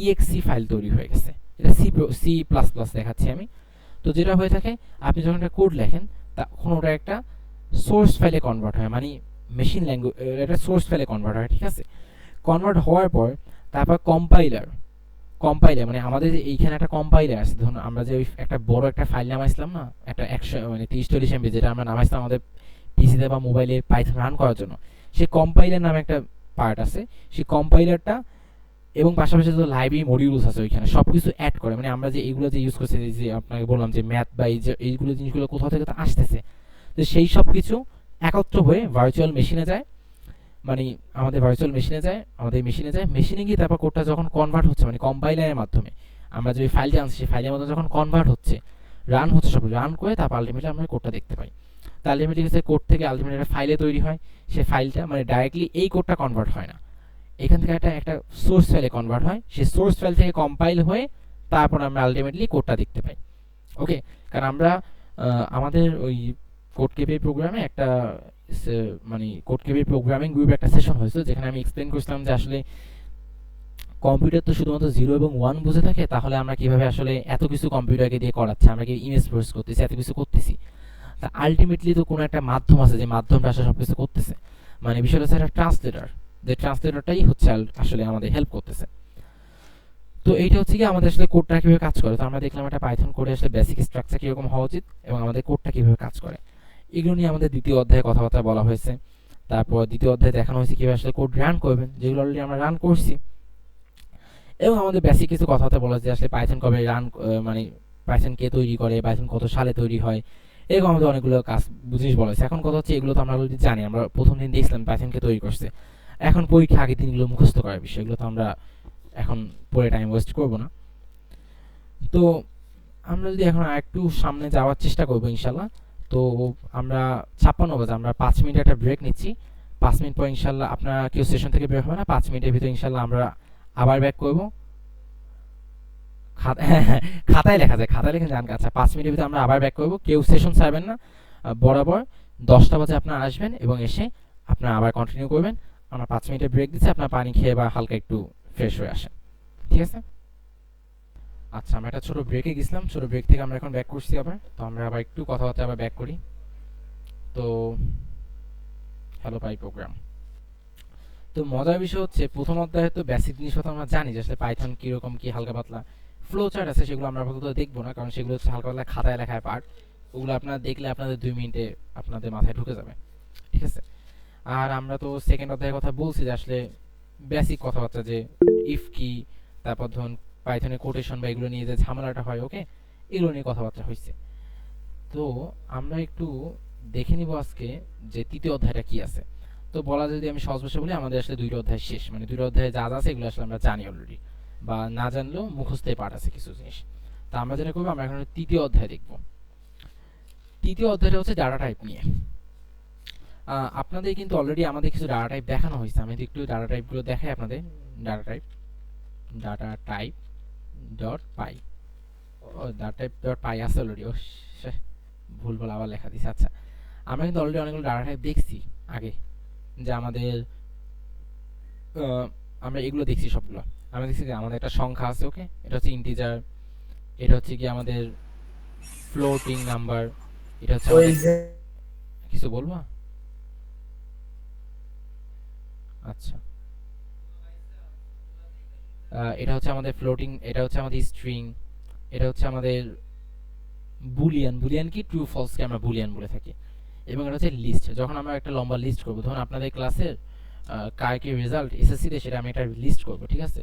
ইএক্সি ফাইল তৈরি হয়ে গেছে। এটা সি প্লাস প্লাস দেখাচ্ছি আমি। তো যেটা হয়ে থাকে, আপনি যখন একটা কোড লেখেন তখন ওটা একটা সোর্স ফাইলে কনভার্ট হয়, মানে মেশিন ল্যাঙ্গুয়েজ, এটা সোর্স ফাইলে কনভার্ট হয়, ঠিক আছে। কনভার্ট হওয়ার পর তারপর কম্পাইলার মানে আমাদের যে এইখানে একটা কম্পাইলার আছে, ধরুন আমরা যে একটা বড় একটা ফাইল নামাইছিলাম না, একটা 100 মানে 30-40 MB, যেটা আমরা নামাইছিলাম আমাদের পিসিতে বা মোবাইলে পাইথন রান করার জন্য, সেই কম্পাইলার নামে একটা পার্ট আছে। সেই কম্পাইলারটা এবং পাশাপাশি যে লাইব্রেরি মডিউলস আছে ওইখানে সব কিছু অ্যাড করে, মানে আমরা যে এইগুলো যে ইউজ করছি, যে আপনাকে বললাম যে ম্যাথ বা এই যে এইগুলো জিনিসগুলো কোথাও থেকে তো আসতেছে, তো সেই সব কিছু একত্র হয়ে ভার্চুয়াল মেশিনে যায়, মানে আমাদের ভার্চুয়াল মেশিনে যায়, মেশিনে গিয়ে তারপর কোডটা যখন কনভার্ট হচ্ছে, মানে কম্পাইলারের মাধ্যমে আমরা যে ফাইলটা আনছি সেই ফাইলের মধ্যে যখন কনভার্ট হচ্ছে, রান হচ্ছে, সব রান করে তারপর আলটিমেটলি আমরা কোডটা দেখতে পাই। তো আলটিমেটলি হচ্ছে কোড থেকে আলটিমেটলি একটা ফাইলে তৈরি হয়, সেই ফাইলটা মানে ডাইরেক্টলি এই কোডটা কনভার্ট হয় না, এখান থেকে একটা সোর্স ফাইলে কনভার্ট হয়, সেই সোর্স ফাইল থেকে কম্পাইল হয়ে তারপর আমরা আলটিমেটলি কোডটা দেখতে পাই। ওকে, কারণ আমরা আমাদের ওই কোড কেপি প্রোগ্রামে একটা মানে কোড কেপি প্রোগ্রামিং গ্রুপে একটা সেশন হয়েছিল, যেখানে আমি এক্সপ্লেন করছিলাম যে আসলে কম্পিউটার তো শুধুমাত্র 0 এবং 1 বুঝে থাকে, তাহলে আমরা কিভাবে আসলে এত কিছু কম্পিউটারকে দিয়ে করাচ্ছি, আমরা কি ইমেজ প্রসেস করতেছি, এত কিছু করতেছি, তা আলটিমেটলি তো কোনো একটা মাধ্যম আছে, যে মাধ্যমটা আসলে সবকিছু করতেছে, মানে বিষয়টা হচ্ছে একটা ট্রান্সলেটর, যে ট্রান্সলেটরটাই হচ্ছে আসলে আমাদের হেল্প করতেছে। তো এইটা হচ্ছে কি আমাদের আসলে কোডটা কিভাবে কাজ করে। তো আমরা দেখলাম একটা পাইথন কোডে আসলে বেসিক স্ট্রাকচার কিরকম হওয়া উচিত এবং আমাদের কোডটা কিভাবে কাজ করে, এগুলো নিয়ে আমাদের দ্বিতীয় অধ্যায়ে কথাবার্তা বলা হয়েছে। তারপর দ্বিতীয় অধ্যায়ে দেখানো হয়েছে কিভাবে আসলে কোড রান করবেন, যেগুলো অলরেডি আমরা রান করছি, এবং আমাদের বেসিক কিছু কথাবার্তা বলা হয়েছে আসলে পাইথন কবে রান, মানে পাইথন কে তৈরি করে, পাইথন কত সালে তৈরি হয়, এরকম আমাদের অনেকগুলো কাজ জিনিস বলা হয়েছে। এখন কথা হচ্ছে এগুলো তো আমরা অলরেডি জানি, আমরা প্রথম দিন দেখছিলাম পাইথন কে তৈরি করছে, এখন পরীক্ষা আগের দিনগুলো মুখস্থ করার বিষয়, এগুলো তো আমরা এখন পরে টাইম ওয়েস্ট করব না। তো আমরা যদি এখন আরেকটু সামনে যাওয়ার চেষ্টা করবো ইনশাল্লাহ। তো আমরা 56 বাজে, আমরা 5 মিনিট একটা ব্রেক নিচ্ছি। 5 মিনিট পর ইনশাল্লাহ আপনারা কেউ সেশন থেকে বের হবে না, 5 মিনিটের ভিতরে ইনশাল্লাহ আমরা আবার ব্যাক করবো। খাতায় লেখা যায়, খাতায় লেখা জান। আচ্ছা, 5 মিনিটের ভিতরে আমরা আবার ব্যাক করবো, কেউ সেশন ছাড়বেন না, বরাবর 10টা বাজে আপনারা আসবেন এবং এসে আপনারা আবার কন্টিনিউ করবেন। আমরা 5 মিনিটের ব্রেক দিচ্ছি, আপনার পানি খেয়ে বা হালকা একটু ফ্রেশ হয়ে আসেন, ঠিক আছে? আচ্ছা, আমরা একটা ছোট ব্রেকে গেছিলাম, ছোট ব্রেক থেকে আমরা এখন ব্যাক করছি আবার। তো আমরা আবার একটু কথাবার্তা আবার ব্যাক করি। তো হ্যালো পাই প্রোগ্রাম। তো মজার বিষয় হচ্ছে প্রথম অধ্যায়ে তো বেসিক জিনিসপত্র আমরা জানি, যে আসলে পাইথন কিরকম কি হালকা পাতলা ফ্লো চার্ট আছে, সেগুলো আমরা আপাতত দেখবো না, কারণ সেগুলো হচ্ছে হালকা পাতলা খাতায় লেখায় পার্ট, ওগুলো আপনারা দেখলে আপনাদের 2 মিনিটে আপনাদের মাথায় ঢুকে যাবে, ঠিক আছে? আর আমরা তো সেকেন্ড অধ্যায়ের কথা বলছি, যে আসলে বেসিক কথাবার্তা, যে ইফ কি, তারপর ধরুন পাইথনের কোটেশন বা এগুলো নিয়ে যে ঝামেলাটা হয়, ওকে, এগুলো নিয়ে কথাবার্তা হয়েছে। তো আমরা একটু দেখে নিব আজকে যে তৃতীয় অধ্যায়টা কি আছে। তো বলা যদি আমি সহজ ভাষায় বলি, আমাদের আসলে 2টা অধ্যায় শেষ, মানে 2টা অধ্যায়ে যা যা আছে এগুলো আসলে আমরা জানি অলরেডি, বা না জানলেও মুখস্থে পাঠ আছে কিছু জিনিস। তা আমরা যেটা করবো, আমরা এখন তৃতীয় অধ্যায় দেখব। তৃতীয় অধ্যায়টা হচ্ছে ডাটা টাইপ নিয়ে। আপনাদের কিন্তু অলরেডি আমাদের কিছু ডাটা টাইপ দেখানো হয়েছে, আমি একটু ডাটা টাইপগুলো দেখাই আপনাদের। ডাটা টাইপ ডট পাই, ও ডাটা টাইপ ডট পাই আছে অলরেডি, ও ভুল বলে আবার লেখা দিছে। আচ্ছা, আমরা কিন্তু অলরেডি অনেকগুলো ডাটা টাইপ দেখছি আগে, যে আমাদের আমরা এগুলো দেখছি সবগুলো। আমরা দেখছি যে আমাদের একটা সংখ্যা আছে, ওকে, এটা হচ্ছে ইন্টিজার, এটা হচ্ছে কি আমাদের ফ্লোটিং নাম্বার, এটা হচ্ছে কিছু বলবো। আচ্ছা, এটা হচ্ছে আমাদের ফ্লোটিং, এটা হচ্ছে আমাদের স্ট্রিং, এটা হচ্ছে আমাদের বুলিয়ান। বুলিয়ান কি, ট্রু ফলসকে আমরা বুলিয়ান বলে থাকি। এবং এটা হচ্ছে লিস্ট। যখন আমরা একটা লম্বা লিস্ট করব, ধরুন আপনাদের ক্লাসের কার কি রেজাল্ট এসএসসি তে, সেটা আমি একটা লিস্ট করব, ঠিক আছে?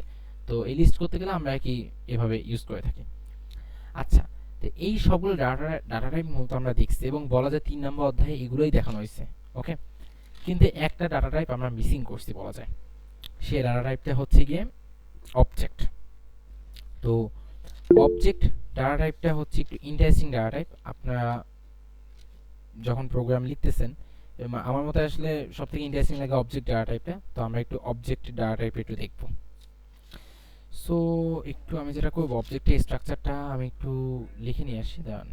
তো এই লিস্ট করতে গেলে আমরা কি এভাবে ইউজ করে থাকি। আচ্ছা, তো এই সবগুলো ডাটা টাইপ মূলত আমরা দেখছি, এবং বলা যায় 3 নম্বর অধ্যায়ে এগুলোই দেখানো হয়েছে। ওকে, কিন্তু একটা ডাটা টাইপ আমরা মিসিং করছি বলা যায়। সেই ডাটা টাইপটা হচ্ছে গিয়ে অবজেক্ট। তো অবজেক্ট ডাটা টাইপটা হচ্ছে একটু ইন্টারেস্টিং ডাটা টাইপ। আপনারা যখন প্রোগ্রাম লিখতেছেন, আমার মতে আসলে সবথেকে ইন্টারেস্টিং লাগে অবজেক্ট ডাটা টাইপটা। তো আমরা একটু অবজেক্ট ডাটা টাইপ একটু দেখব। সো একটু আমি যেটা করব, অবজেক্টের স্ট্রাকচারটা আমি একটু লিখে নিয়ে আসি। দাঁড়ান,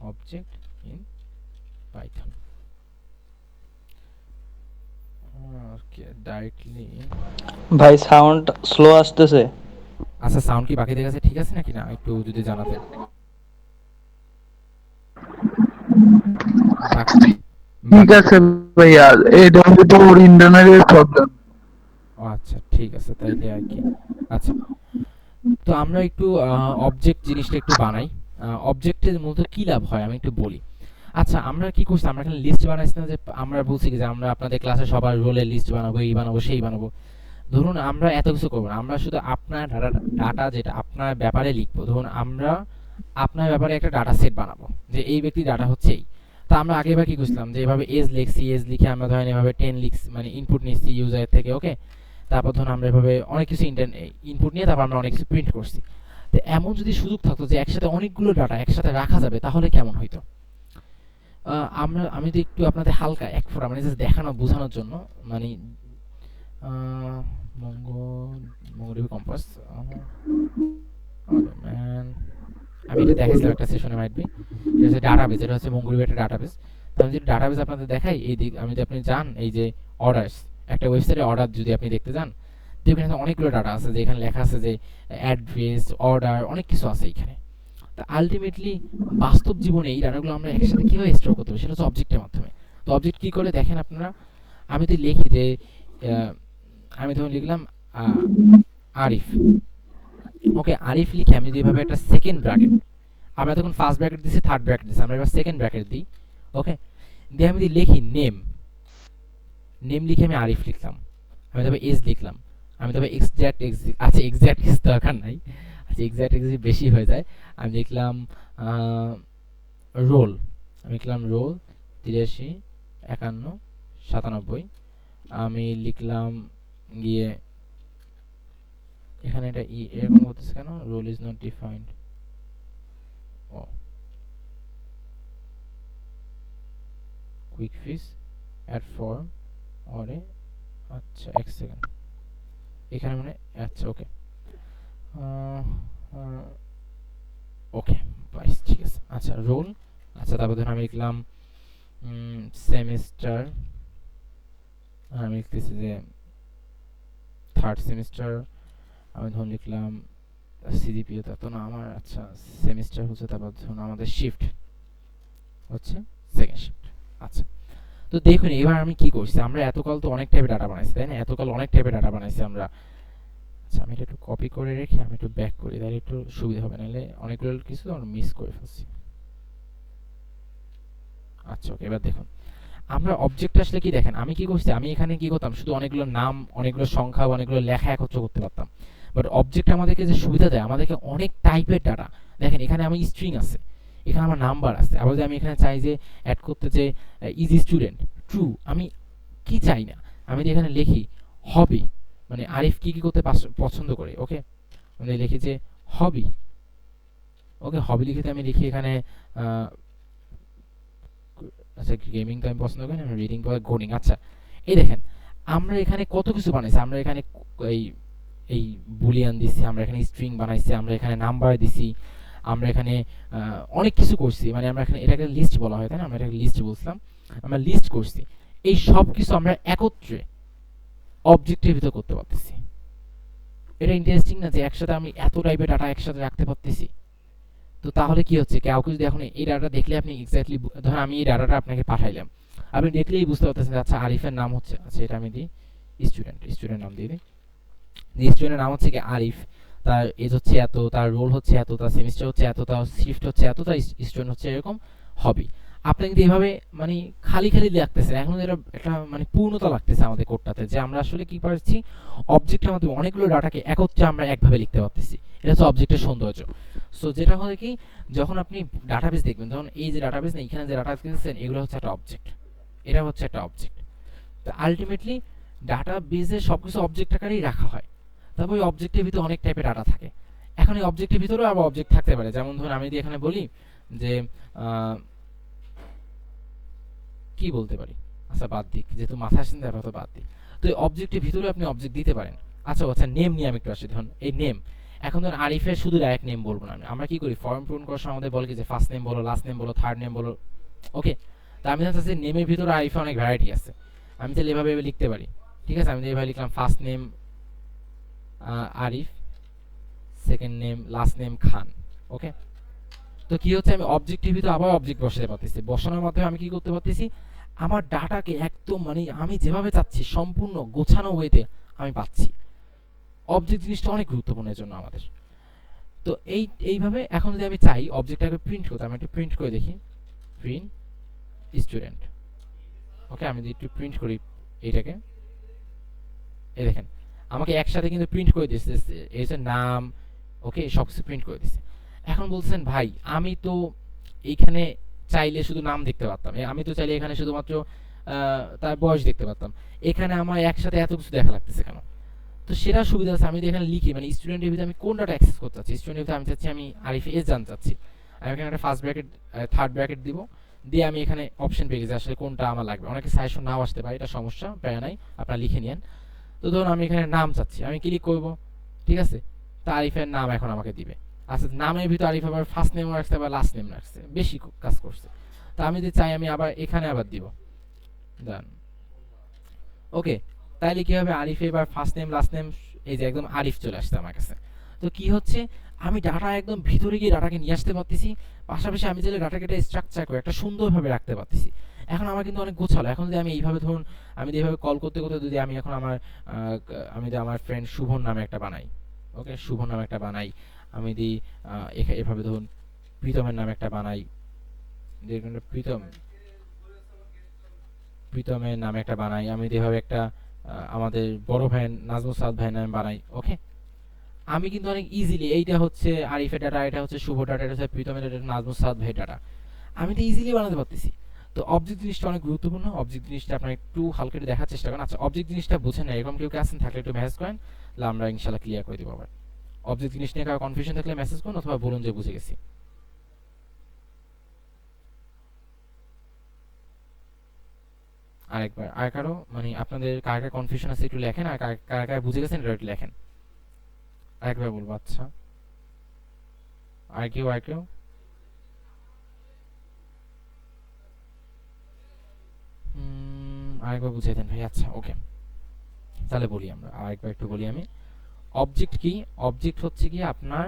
object in Python. Okay, directly. ভাই সাউন্ড স্লো আসতেছে। আচ্ছা, সাউন্ড কি বাকিদের কাছে ঠিক আছে নাকি না, একটু যদি জানাতেন। ঠিক আছে ভাইয়া, এটা হয়তো ওর ইন্টারনেটের প্রবলেম। আচ্ছা ঠিক আছে, তাইলে আর কি। আচ্ছা, তো আমরা একটু অবজেক্ট জিনিসটা একটু বানাই। অবজেক্টের মূলত কি লাভ হয় আমি একটু বলি। আচ্ছা, আমরা কি করছি, আমরা এখানে লিস্ট বানাইছি না, যে আমরা বলছি কি যে আমরা আপনাদের ক্লাসে সবার রোলের লিস্ট বানাবো, এই বানাবো সেই বানাবো। ধরুন আমরা এত কিছু করবো না, আমরা শুধু আপনার ডাটা যেটা আপনার ব্যাপারে লিখবো। ধরুন আমরা আপনার ব্যাপারে একটা ডাটা সেট বানাবো, যে এই ব্যক্তির ডাটা হচ্ছে এই। তা আমরা আগেবার কি করছিলাম, যে এভাবে এজ লিখছি, এজ লিখে আমরা ধরেন এভাবে 10 লিখছি, মানে ইনপুট নিচ্ছি ইউজার থেকে। ওকে, তারপর ধরুন আমরা এভাবে অনেক কিছু ইনপুট নিয়ে তারপর আমরা অনেক কিছু প্রিন্ট করছি। তো এমন যদি সুযোগ থাকতো যে একসাথে অনেকগুলো ডাটা একসাথে রাখা যাবে, তাহলে কেমন হইতো? আমি তো একটু আপনাদের হালকা এক ফোঁটা মানে জাস্ট দেখানো বোঝানোর জন্য, মানে মঙ্গোডিবি কম্পাস, ম্যান, আমি এটা দেখাইছিলাম একটা সেশনে মাইট বি। এটা হচ্ছে ডাটাবেস, এটা হচ্ছে মঙ্গোডিবি একটা ডাটাবেস। তো আমি যদি ডাটাবেস আপনাদের দেখাই, এই দিক আমি যদি আপনি যান, এই যে অর্ডারস, একটা ওয়েবসাইটে অর্ডার যদি আপনি দেখতে যান, তো এখানে অনেকগুলো ডাটা আছে, যে এখানে লেখা আছে যে অ্যাড্রেস, অর্ডার, অনেক কিছু আছে এখানে। তা আলটিমেটলি বাস্তব জীবনে এই ডাটাগুলো আমরা একসাথে কীভাবে স্টোর করতে হবে, সেটা হচ্ছে অবজেক্টের মাধ্যমে। তো অবজেক্ট কী করে দেখেন আপনারা, আমি যদি লিখি যে আমি ধরুন লিখলাম আরিফ। ওকে, আরিফ লিখে আমি যদি এভাবে একটা সেকেন্ড ব্র্যাকেট, আমরা তখন ফার্স্ট ব্র্যাকেট দিচ্ছি, থার্ড ব্র্যাকেট দিচ্ছি, আমরা এবার সেকেন্ড ব্র্যাকেট দিই। ওকে, দিয়ে আমি যদি লিখি নেম, নেম লিখে আমি আরিফ লিখলাম, আমি তবে এজ লিখলাম, আমি তবে এক্সাক্ট আচ্ছা এক্সাক্ট এজ দরকার নাই, আচ্ছা এক্সাক্ট এজ বেশি হয়ে যায়। আমি লিখলাম রোল, আমি লিখলাম রোল 83 51 97। আমি লিখলাম গিয়ে এখানে এটা এরকম হতেছে কেন, রোল ইজ নট ডিফাইন্ড। ও, কুইক ফিস অ্যাড ফর্ম অরে, আচ্ছা এক সেকেন্ড, এখানে মানে আচ্ছা ওকে, ওকে বাইস, ঠিক আছে। আচ্ছা রোল, আচ্ছা তারপর ধরুন আমি লিখলাম সেমিস্টার, আমি লিখতেছি যে থার্ড সেমিস্টার। আমি ধরুন লিখলাম সিজিপিএ, তা তো না আমার, আচ্ছা সেমিস্টার হচ্ছে, তারপর ধরুন আমাদের শিফট হচ্ছে সেকেন্ড শিফট। আচ্ছা, তো দেখুন এবার আমি কি করছি, আমরা এতকাল তো অনেক টাইপের ডাটা বানাইছি, তাই না? এতকাল অনেক টাইপের ডাটা বানাইছি আমরা। আচ্ছা, আমি এটা একটু কপি করে রেখে আমি একটু ব্যাক করি, তাহলে একটু সুবিধা হবে, নাহলে অনেকগুলো কিছু আমরা মিস করে ফেলছি। আচ্ছা ওকে, এবার দেখুন আমরা অবজেক্ট আসলে কি দেখেন, আমি কি করছি, আমি এখানে কি করতাম, শুধু অনেকগুলো নাম, অনেকগুলো সংখ্যা, অনেকগুলো লেখা একত্র করতে পারতাম। বাট অবজেক্ট আমাদেরকে যে সুবিধা দেয়, আমাদেরকে অনেক টাইপের ডাটা, দেখেন এখানে আমি স্ট্রিং আছে, এখানে আমার নাম্বার আছে, আবার যদি আমি এখানে চাই যে অ্যাড করতে যে ইজি স্টুডেন্ট ট্রু, আমি কি চাই না, আমি যদি এখানে লিখি হবি, মানে আরিফ কি কি করতে পছন্দ করে। ওকে, আমি লিখি যে হবি। ওকে, হবি লিখে আমি লিখি এখানে আচ্ছা গেমিং তো আমি পছন্দ করি না, আমি রিডিং পড়া কোডিং। আচ্ছা, এই দেখেন আমরা এখানে কত কিছু বানাইছি, আমরা এখানে এই এই বুলিয়ান দিছি, আমরা এখানে স্ট্রিং বানাইছি, আমরা এখানে নাম্বার দিছি, আমরা এখানে অনেক কিছু করছি, মানে আমরা এখানে এটাকে লিস্ট বলা হয়, তাই না? আমরা এটাকে লিস্ট বলছিলাম, আমরা লিস্ট করছি। এই সব কিছু আমরা একত্রে অবজেক্টের ভিতর করতে পারতেছি। এটা ইন্টারেস্টিং না, যে একসাথে আমি এত টাইপের ডাটা একসাথে রাখতে পারতেছি। তো তাহলে কি হচ্ছে, কাউকে যদি এখন এই ডাটা দেখলে আপনি এক্স্যাক্টলি, ধরেন আমি এই ডাটাটা আপনাকে পাঠাইলাম, আপনি দেখলেই বুঝতে পারতেছেন আচ্ছা আরিফের নাম হচ্ছে, আচ্ছা এটা আমি দিই স্টুডেন্ট নাম দিয়ে দিই, স্টুডেন্টের নাম হচ্ছে কি আরিফ, তার এজ হচ্ছে এত, তার রোল হচ্ছে এত, তার সেমিস্টার হচ্ছে এত, তার শিফট হচ্ছে এত, তার স্টুডেন্ট হচ্ছে এরকম হবি। আপনি যদি এভাবে মানে খালি খালি লাগতেছে, এখন এটা একটা মানে পূর্ণতা লাগতেছে আমাদের কোডটাতে, যে আমরা আসলে কি পারছি অবজেক্টের মাধ্যমে অনেকগুলো ডাটাকে একত্রে আমরা একভাবে লিখতে পারতেছি। এটা হচ্ছে অবজেক্টের সৌন্দর্য। সো যেটা হয় কি, যখন আপনি ডাটাবেস দেখবেন, তখন এই যে ডাটাবেস না, এখানে যে ডাটাবেস দেখছেন, এগুলো হচ্ছে একটা অবজেক্ট, এটা হচ্ছে একটা অবজেক্ট। তো আলটিমেটলি ডাটাবেসে সবকিছু অবজেক্ট আকারেই রাখা হয়। তারপর ওই অবজেক্টের ভিতরে অনেক টাইপের ডাটা থাকে। এখন এই অবজেক্টের ভিতরেও আবার অবজেক্ট থাকতে পারে, যেমন ধরুন আমি যদি এখানে বলি যে কি বলতে পারি, আচ্ছা বাদ দিক, যেহেতু মাথা আসেন তারপর তো বাদ দিই। তো এই অবজেক্টের ভিতরে আপনি অবজেক্ট দিতে পারেন। আচ্ছা আচ্ছা, নেম নিয়ে আমি একটু আসি। ধরুন এই নেম, এখন ধরুন আরিফের শুধু ডাইরেক্ট নেম বলবো না, আমরা কি করি ফর্ম পূরণ করার সময় আমাদের বলে কি যে ফার্স্ট নেম বলো, লাস্ট নেম বলো, থার্ড নেম বলো, ওকে। তা আমি জানতে নেমের ভিতরে আরিফে অনেক ভ্যারাইটি আছে, আমি তাহলে এভাবে লিখতে পারি। ঠিক আছে, আমি এভাবে লিখলাম first name Arif, second name, last name Khan, okay. তো কি হচ্ছে, আমি অবজেক্টের ভিতরে আবার অবজেক্ট বসাতে পারতেছি, বসানোর মাধ্যমে আমি কি করতে পারতেছি, আমার ডাটাকে একদম মানে আমি যেভাবে চাচ্ছি সম্পূর্ণ গোছানো ওয়েতে আমি পাচ্ছি। অবজেক্ট জিনিসটা অনেক গুরুত্বপূর্ণ এর জন্য আমাদের। তো এইভাবে এখন যদি আমি চাই অবজেক্টটাকে প্রিন্ট করতে, আমি একটু প্রিন্ট করে দেখি, প্রিন্ট স্টুডেন্ট, ওকে। আমি যদি একটু প্রিন্ট করি এইটাকে, এই দেখেন আমাকে একসাথে কিন্তু প্রিন্ট করে দিচ্ছে, এই যে নাম, ওকে, সব কিছু প্রিন্ট করে দিচ্ছে। এখন বলছেন ভাই আমি তো এইখানে চাইলে শুধু নাম দেখতে পারতাম, আমি তো চাইলে এখানে শুধুমাত্র তার বয়স দেখতে পারতাম, এখানে আমার একসাথে এত কিছু দেখা লাগতেছে কেন? তো সেটা সুবিধা আছে, আমি যদি এখানে লিখি মানে স্টুডেন্টের ভিতরে আমি কোন ডাটা অ্যাক্সেস করতে চাচ্ছি, স্টুডেন্টের ভিতরে আমি চাচ্ছি আমি আরিফ এজ জানতে চাচ্ছি, আমি এখানে একটা ফার্স্ট ব্র্যাকেট থার্ড ব্র্যাকেট দিব, দিয়ে আমি এখানে অপশন পেয়ে গেছি আসলে কোনটা আমার লাগবে। অনেকে সাজেশন নাও আসতে পারে, এটা সমস্যা, প্যারা নাই, আপনারা লিখে নিন। তো ধরুন আমি এখানে নাম চাচ্ছি, আমি ক্লিক করব, ঠিক আছে, তা আরিফের নাম এখন আমাকে দিবে। আচ্ছা নামের ভিতরে আরিফ আবার ফার্স্ট নেম রাখছে বা লাস্ট নেম রাখছে, বেশি কাজ করছে। তা আমি যদি চাই আমি আবার এখানে আবার দিব, ডান, ওকে। তাইলে কি হবে, আরিফে এবার ফার্স্ট নেম লাস্ট নেম, এই যে একদম আরিফ চলে আসছে আমার কাছে। তো কি হচ্ছে, আমি ডাটা একদম ভিতরে গিয়ে ডাটাকে নিয়ে আসতে পারতেছি, পাশাপাশি আমি চাইলে ডাটাকে একটা স্ট্রাকচার করে একটা সুন্দরভাবে রাখতে পারতেছি। এখন আমার কিন্তু অনেক গোছালো। এখন যদি আমি এইভাবে ধরুন, আমি যদি এইভাবে কল করতে করতে যদি আমি এখন আমার আমি যদি আমার ফ্রেন্ড শুভন নামে একটা বানাই, ওকে, শুভন নামে একটা বানাই, আমি যদি এভাবে ধরুন প্রীতমের নামে একটা বানাই, দেখুন প্রীতমের নামে একটা বানাই, আমি যদি এভাবে একটা আমাদের বড় ভাই নাজমুল সাদ ভাইয়ের নামে বানাই, ওকে। আমি কিন্তু অনেক ইজিলি, এইটা হচ্ছে আরিফের ডাটা, এটা হচ্ছে শুভ ডাটা, এটা হচ্ছে প্রীতমের ডাটা, নাজমুল সাদ ভাইয়ের ডাটা, আমি তো ইজিলি বানাতে পারতেছি। তো অবজেক্ট জিনিসটা অনেক গুরুত্বপূর্ণ। অবজেক্ট জিনিসটা আপনার একটু হালকা একটু দেখার চেষ্টা করেন। আচ্ছা অবজেক্ট জিনিসটা বুঝেন না এরকম কেউ আছেন, থাকলে একটু মেসেজ করেন, তাহলে আমরা ইনশাল্লাহ ক্লিয়ার করে দিব। আবার অবজেক্ট জিনিস নিয়ে কারো কনফিউশন থাকলে মেসেজ করুন, অথবা বলুন যে বুঝে গেছি। আরেকবার আর কারো মানে আপনাদের কার কার কনফিউশন আছে একটু লেখেন, আর কার কার বুঝে গেছেন এটা একটু লেখেন। আরেকবার বলবো, আচ্ছা আর কেউ আরেকবার বুঝিয়ে দেন ভাই। আচ্ছা ওকে, তাহলে বলি আমরা আরেকবার একটু বলি আমি। অবজেক্ট কি, অবজেক্ট হচ্ছে কি আপনার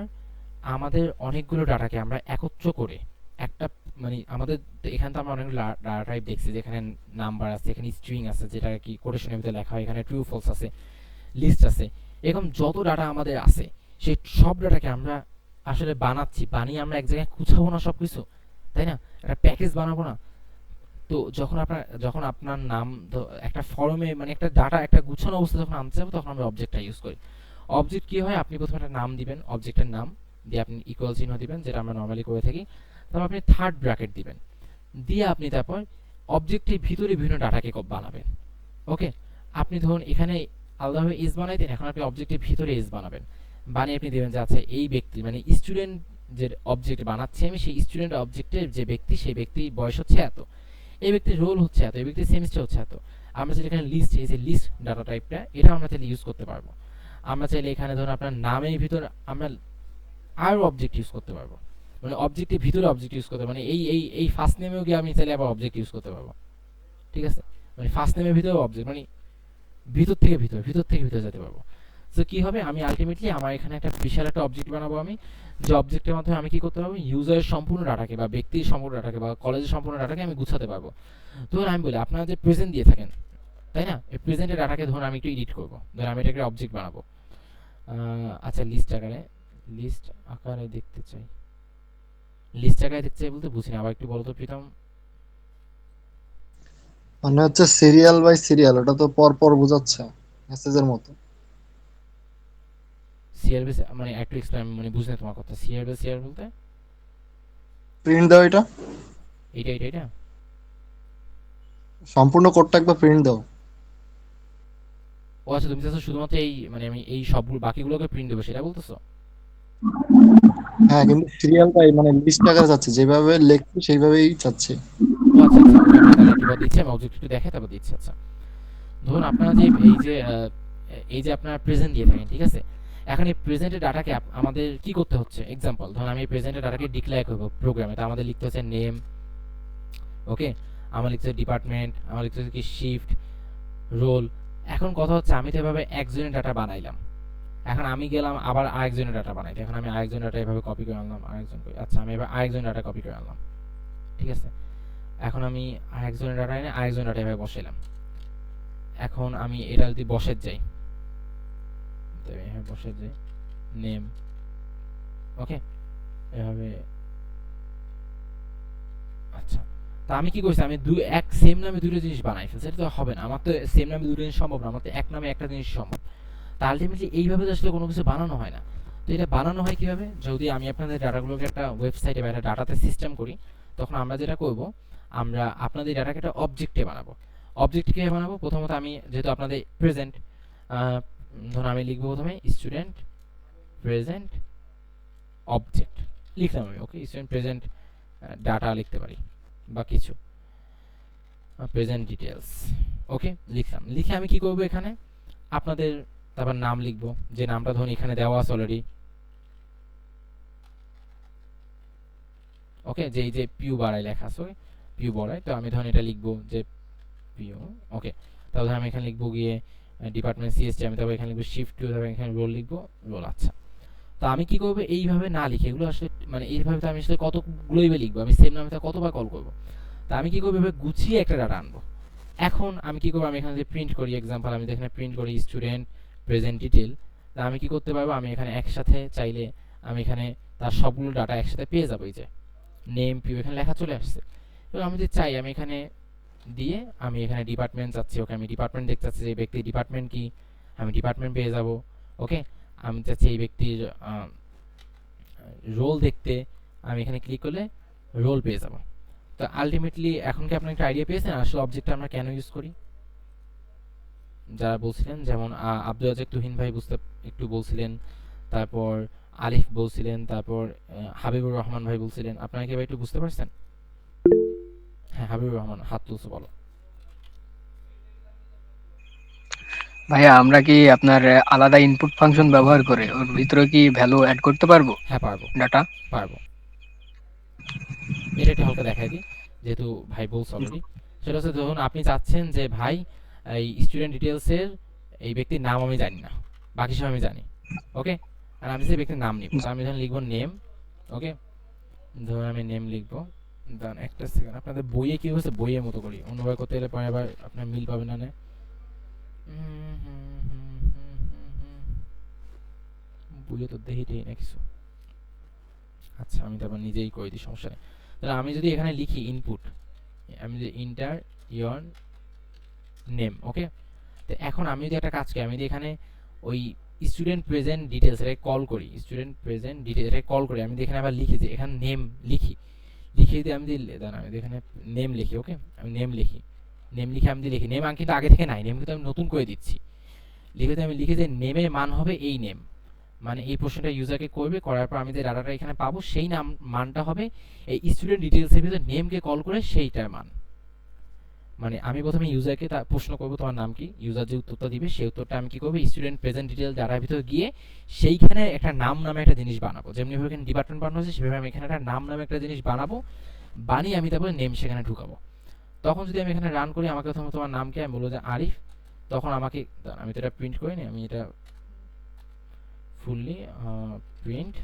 আমাদের অনেকগুলো ডাটাকে আমরা একত্র করে একটা মানে আমাদের এখানে তো আমরা অনেকগুলো ডাটা টাইপ দেখছি, যেখানে নাম্বার আছে, এখানে স্ট্রিং আছে যেটা কি কোটেশনের ভিতরে লেখা হয়, এখানে ট্রু ফলস আছে, লিস্ট আছে, এরকম যত ডাটা আমাদের আছে সেই সব ডাটাকে আমরা আসলে বানাচ্ছি, বানিয়ে আমরা এক জায়গায় গুছাবো না সব কিছু, তাই না? একটা প্যাকেজ বানাবো না? তো যখন আপনার নাম একটা ফর্মে মানে একটা ডাটা একটা গুছানো অবস্থা যখন আনতে যাবো, তখন আমরা অবজেক্টটা ইউজ করি। অবজেক্ট কি হয়, আপনি প্রথমে একটা নাম দিবেন, অবজেক্টের নাম দিয়ে আপনি ইকুয়াল চিহ্ন দিবেন, যেটা আমরা নরমালি করে থাকি। তারপর আপনি থার্ড ব্র্যাকেট দিবেন, দিয়ে আপনি তারপর অবজেক্টের ভিতরে বিভিন্ন ডাটাকে বানাবেন, ওকে। আপনি ধরুন এখানে আলাদাভাবে এস বানাইতেন, এখন আপনি অবজেক্টের ভিতরে এস বানাবেন, বানিয়ে আপনি দিবেন যে আচ্ছা এই ব্যক্তি মানে স্টুডেন্ট যে অবজেক্ট বানাচ্ছি আমি, সেই স্টুডেন্ট অবজেক্টের যে ব্যক্তি, সেই ব্যক্তির বয়স হচ্ছে এত, এই ব্যক্তির রোল হচ্ছে এত, এই ব্যক্তির সেমিস্টার হচ্ছে এত। আমরা চাইলে এখানে লিস্ট, এই যে লিস্ট ডাটা টাইপটা, এটা আমরা চাইলে ইউজ করতে পারবো। আমরা চাইলে এখানে ধরুন আপনার নামের ভিতর আমরা আরও অবজেক্ট ইউজ করতে পারবো, মানে অবজেক্টের ভিতরে অবজেক্ট ইউজ করতে, মানে এই ফার্স্ট নেমেও গিয়ে আমি চাইলে আবার অবজেক্ট ইউজ করতে পারবো, ঠিক আছে। মানে ফার্স্ট নেমের ভিতরে অবজেক্ট মানে ভিতর থেকে ভিতরে যেতে পারবো। সো কি হবে, আমি আলটিমেটলি আমার এখানে একটা বিশাল একটা অবজেক্ট বানাবো আমি, যে অবজেক্টের মাধ্যমে আমি কি করতে পারবো, ইউজারের সম্পূর্ণ ডাটাকে বা ব্যক্তির সম্পূর্ণ ডাটাকে বা কলেজের সম্পূর্ণ ডাটাকে আমি গুছাতে পারবো। ধরুন আমি বলি আপনারা যে প্রেজেন্ট দিয়ে থাকেন, তাই না, এই প্রেজেন্টের ডাটাকে ধরুন আমি একটু এডিট করবো, ধরুন আমি এটাকে অবজেক্ট বানাবো, আচ্ছা লিস্ট আকারে দেখতে চাই, লিস্ট আকারে দেখতে চাই বলতে বুঝিনি, আবার একটু বলো তো প্রীতম। মানে হচ্ছে সিরিয়াল বাই সিরিয়াল, ওটা তো পর পর বোঝাচ্ছে মেসেজের মতো। সিআর বেস মানে একটু এক্সপ্লেন, মানে বুঝলে তোমার কথা, সিআর বলতে প্রিন্ট দাও এটা, এটা সম্পূর্ণ কোডটা একবার প্রিন্ট দাও। ও আচ্ছা, তুমি চাচ্ছ শুধুমাত্র এই মানে আমি এই সবগুলো বাকিগুলোকে প্রিন্ট দেবো সেটা বলতেছো? হ্যাঁ, কিন্তু সিরিয়ালটাই মানে লিস্ট আকারে যাচ্ছে, যেভাবে লিখছি সেইভাবেই চাচ্ছি। ও আচ্ছা আচ্ছা, ওকে আমি তাহলে একটু দিচ্ছি, আমি অবজেক্ট একটু দেখাই তারপর দিচ্ছি। আচ্ছা ধরুন আপনারা যে এই যে আপনারা প্রেজেন্ট দিয়ে থাকেন, ঠিক আছে, এখন এই প্রেজেন্টের ডাটাকে আমাদের কি করতে হচ্ছে, এক্সাম্পল ধরুন আমি এই প্রেজেন্টের ডাটাকে ডিক্লেয়ার করবো প্রোগ্রামে, তো আমাদের লিখতে হচ্ছে নেম, ওকে, আমার লিখতে হচ্ছে ডিপার্টমেন্ট, আমার লিখতে হচ্ছে কি শিফট, রোল। এখন কথা হচ্ছে আমি তো এভাবে একজনের ডাটা বানাইলাম, এখন আমি গেলাম আবার আরেকজনের ডাটা বানাইতে, এখন আমি আরেকজনের ডাটা এভাবে কপি করে আনলাম, আচ্ছা আমি এবার আরেকজনের ডাটা কপি করে আনলাম, ঠিক আছে, এখন আমি আরেকজনের ডাটা এনে আরেকজনের ডাটা এভাবে বসাইলাম। এখন আমি এটা যদি বসে যাই, নেম, ওকে, এভাবে। আচ্ছা, তা আমি কি করছি, আমি এক সেম নামে দুটো জিনিস বানাই ফেলছি, এটা তো হবে না, আমার তো সেম নামে দুটো জিনিস সম্ভব না, আমার তো এক নামে একটা জিনিস সম্ভব। তা আলটিমেটলি এইভাবে তো আসলে কোনো কিছু বানানো হয় না। তো এটা বানানো হয় কিভাবে, যদি আমি আপনাদের ডাটাগুলোকে একটা ওয়েবসাইটে বা একটা ডাটাতে সিস্টেম করি, তখন আমরা যেটা করব, আমরা আপনাদের ডাটাকে একটা অবজেক্টে বানাবো। অবজেক্ট কীভাবে বানাবো, প্রথমত আমি যেহেতু আপনাদের প্রেজেন্ট, ধরুন আমি লিখবো প্রথমে স্টুডেন্ট প্রেজেন্ট অবজেক্ট লিখলাম আমি, ওকে, স্টুডেন্ট প্রেজেন্ট ডাটা লিখতে পারি বা কিছু প্রেজেন্ট ডিটেলস, ওকে, লিখলাম। লিখে আমি কি করব, এখানে আপনাদের তারপর নাম লিখবো, যে নামটা ধরুন এখানে দেওয়া আছে অলরেডি, ওকে, যে এই যে পিউ বাড়াই লেখা আছে, পিউ বাড়াই, তো আমি ধরুন এটা লিখবো যে পিউ, ওকে, তাহলে আমি এখানে লিখবো গিয়ে ডিপার্টমেন্ট সিএসটি, আমি তারপর এখানে লিখবো শিফট টু, তারপর এখানে রোল লিখবো, রোল। আচ্ছা, তো আমি কি করবো, এইভাবে না লিখে এগুলো আসলে মানে এইভাবে তো আমি আসলে কতগুলোই লিখবো, আমি সেম নামে কতবার কল করবো, তা আমি কি করবো, এভাবে গুছিয়ে একটা ডাটা আনবো। এখন আমি কি করবো, আমি এখানে যে প্রিন্ট করি, এক্সাম্পল আমি এখানে প্রিন্ট করি স্টুডেন্ট প্রেজেন্ট ডিটেল, তা আমি কি করতে পারবো, আমি এখানে একসাথে চাইলে আমি এখানে তার সবগুলো ডাটা একসাথে পেয়ে যাবো, এই যে নেম পিউ এখানে লেখা চলে আসছে। এবার আমি যদি চাই আমি এখানে দিয়ে আমি এখানে ডিপার্টমেন্ট চাচ্ছি, ওকে, আমি ডিপার্টমেন্ট দেখতে চাচ্ছি যে এই ব্যক্তির ডিপার্টমেন্ট কি, আমি ডিপার্টমেন্ট পেয়ে যাব, ওকে, আমি চাচ্ছি এই ব্যক্তির রোল দেখতে, আমি এখানে ক্লিক করলে রোল পেয়ে যাব। তো আলটিমেটলি এখন কি আপনি একটা আইডিয়া পেয়েছেন আসলে অবজেক্টটা আমরা কেন ইউজ করি? যারা বলছিলেন, যেমন আব্দুল রাজ্জাক তুহিন ভাই বুঝতে একটু বলছিলেন, তারপর আলিফ বলছিলেন, তারপর হাবিবুর রহমান ভাই বলছিলেন, আপনারা কি ভাই একটু বুঝতে পারছেন? হ্যাঁ, হাবিবুর রহমান হাত তুলছে, বলো। ভাইয়া আমরা কি আপনার আলাদা ইনপুট ফাংশন ব্যবহার করে ওর ভিতরে কি ভ্যালু অ্যাড করতে পারবো, হ্যাঁ পারবো, ডাটা? পারবো। এটা একটু হালকা দেখাই দিই, যেহেতু ভাই বলছে অলরেডি। সেটা হচ্ছে ধরুন আপনি চাচ্ছেন যে ভাই এই স্টুডেন্ট ডিটেলসের এই ব্যক্তির নাম আমি জানি না, বাকি সব আমি জানি, ওকে, আর আমি যে ব্যক্তির নাম নিব, তো আমি ধরুন লিখবো নেম, ওকে, ধরুন আমি নেম লিখবো, ধরুন একটা সেকেন্ড, আপনাদের বইয়ে কি হয়েছে বইয়ের মতো করি, অন্যভাবে করতে গেলে পরে আবার আপনার মিল পাবেন না। বইয়ে তো দেখি না কিছু। আচ্ছা আমি তারপর নিজেই করে দিই, সমস্যা নেই। তাহলে আমি যদি এখানে লিখি ইনপুট, আমি যদি ইন্টার ইয়র নেম, ওকে, তো এখন আমি যদি একটা কাজ করি, আমি যদি এখানে ওই স্টুডেন্ট প্রেজেন্ট ডিটেলস এটাকে কল করি, স্টুডেন্ট প্রেজেন্ট ডিটেলস এটাকে কল করি, আমি যদি এখানে আবার লিখি যে এখানে নেম লিখি, লিখে যদি আমি যদি এখানে নেম লিখি, ওকে, আমি নেম লিখি, নেম লিখে আমি যদি লিখি নেম কিন্তু আগে থেকে নাই, নেম কিন্তু আমি নতুন করে দিচ্ছি, লিখে আমি লিখি যে নেমের মান হবে এই নেম, মানে এই প্রশ্নটা ইউজারকে করবে, করার পর আমি যে ডাটাটা এখানে পাবো সেই নাম মানটা হবে এই স্টুডেন্ট ডিটেলসের ভিতরে নেমকে কল করে সেইটার মান। মানে আমি প্রথমে ইউজারকে প্রশ্ন করব তোমার নাম কি, ইউজার যে উত্তরটা দিবে সেই উত্তরটা আমি কি করব স্টুডেন্ট প্রেজেন্ট ডিটেল ডাটার ভিতরে গিয়ে সেইখানে একটা নাম নামে একটা জিনিস বানাবো, যেমনিভাবে এখানে ডিপার্টমেন্ট বানানো হয়েছে সেভাবে আমি এখানে একটা নাম নামে একটা জিনিস বানাবো, বানিয়ে আমি তারপরে নেম সেখানে ঢুকাবো। তখন যদি আমি এখানে রান করি, আমাকে প্রথমে তোমার নাম কি, আমি বলবো যে আরিফ, তখন আমাকে আমি তো এটা প্রিন্ট করিনি, আমি এটা fully print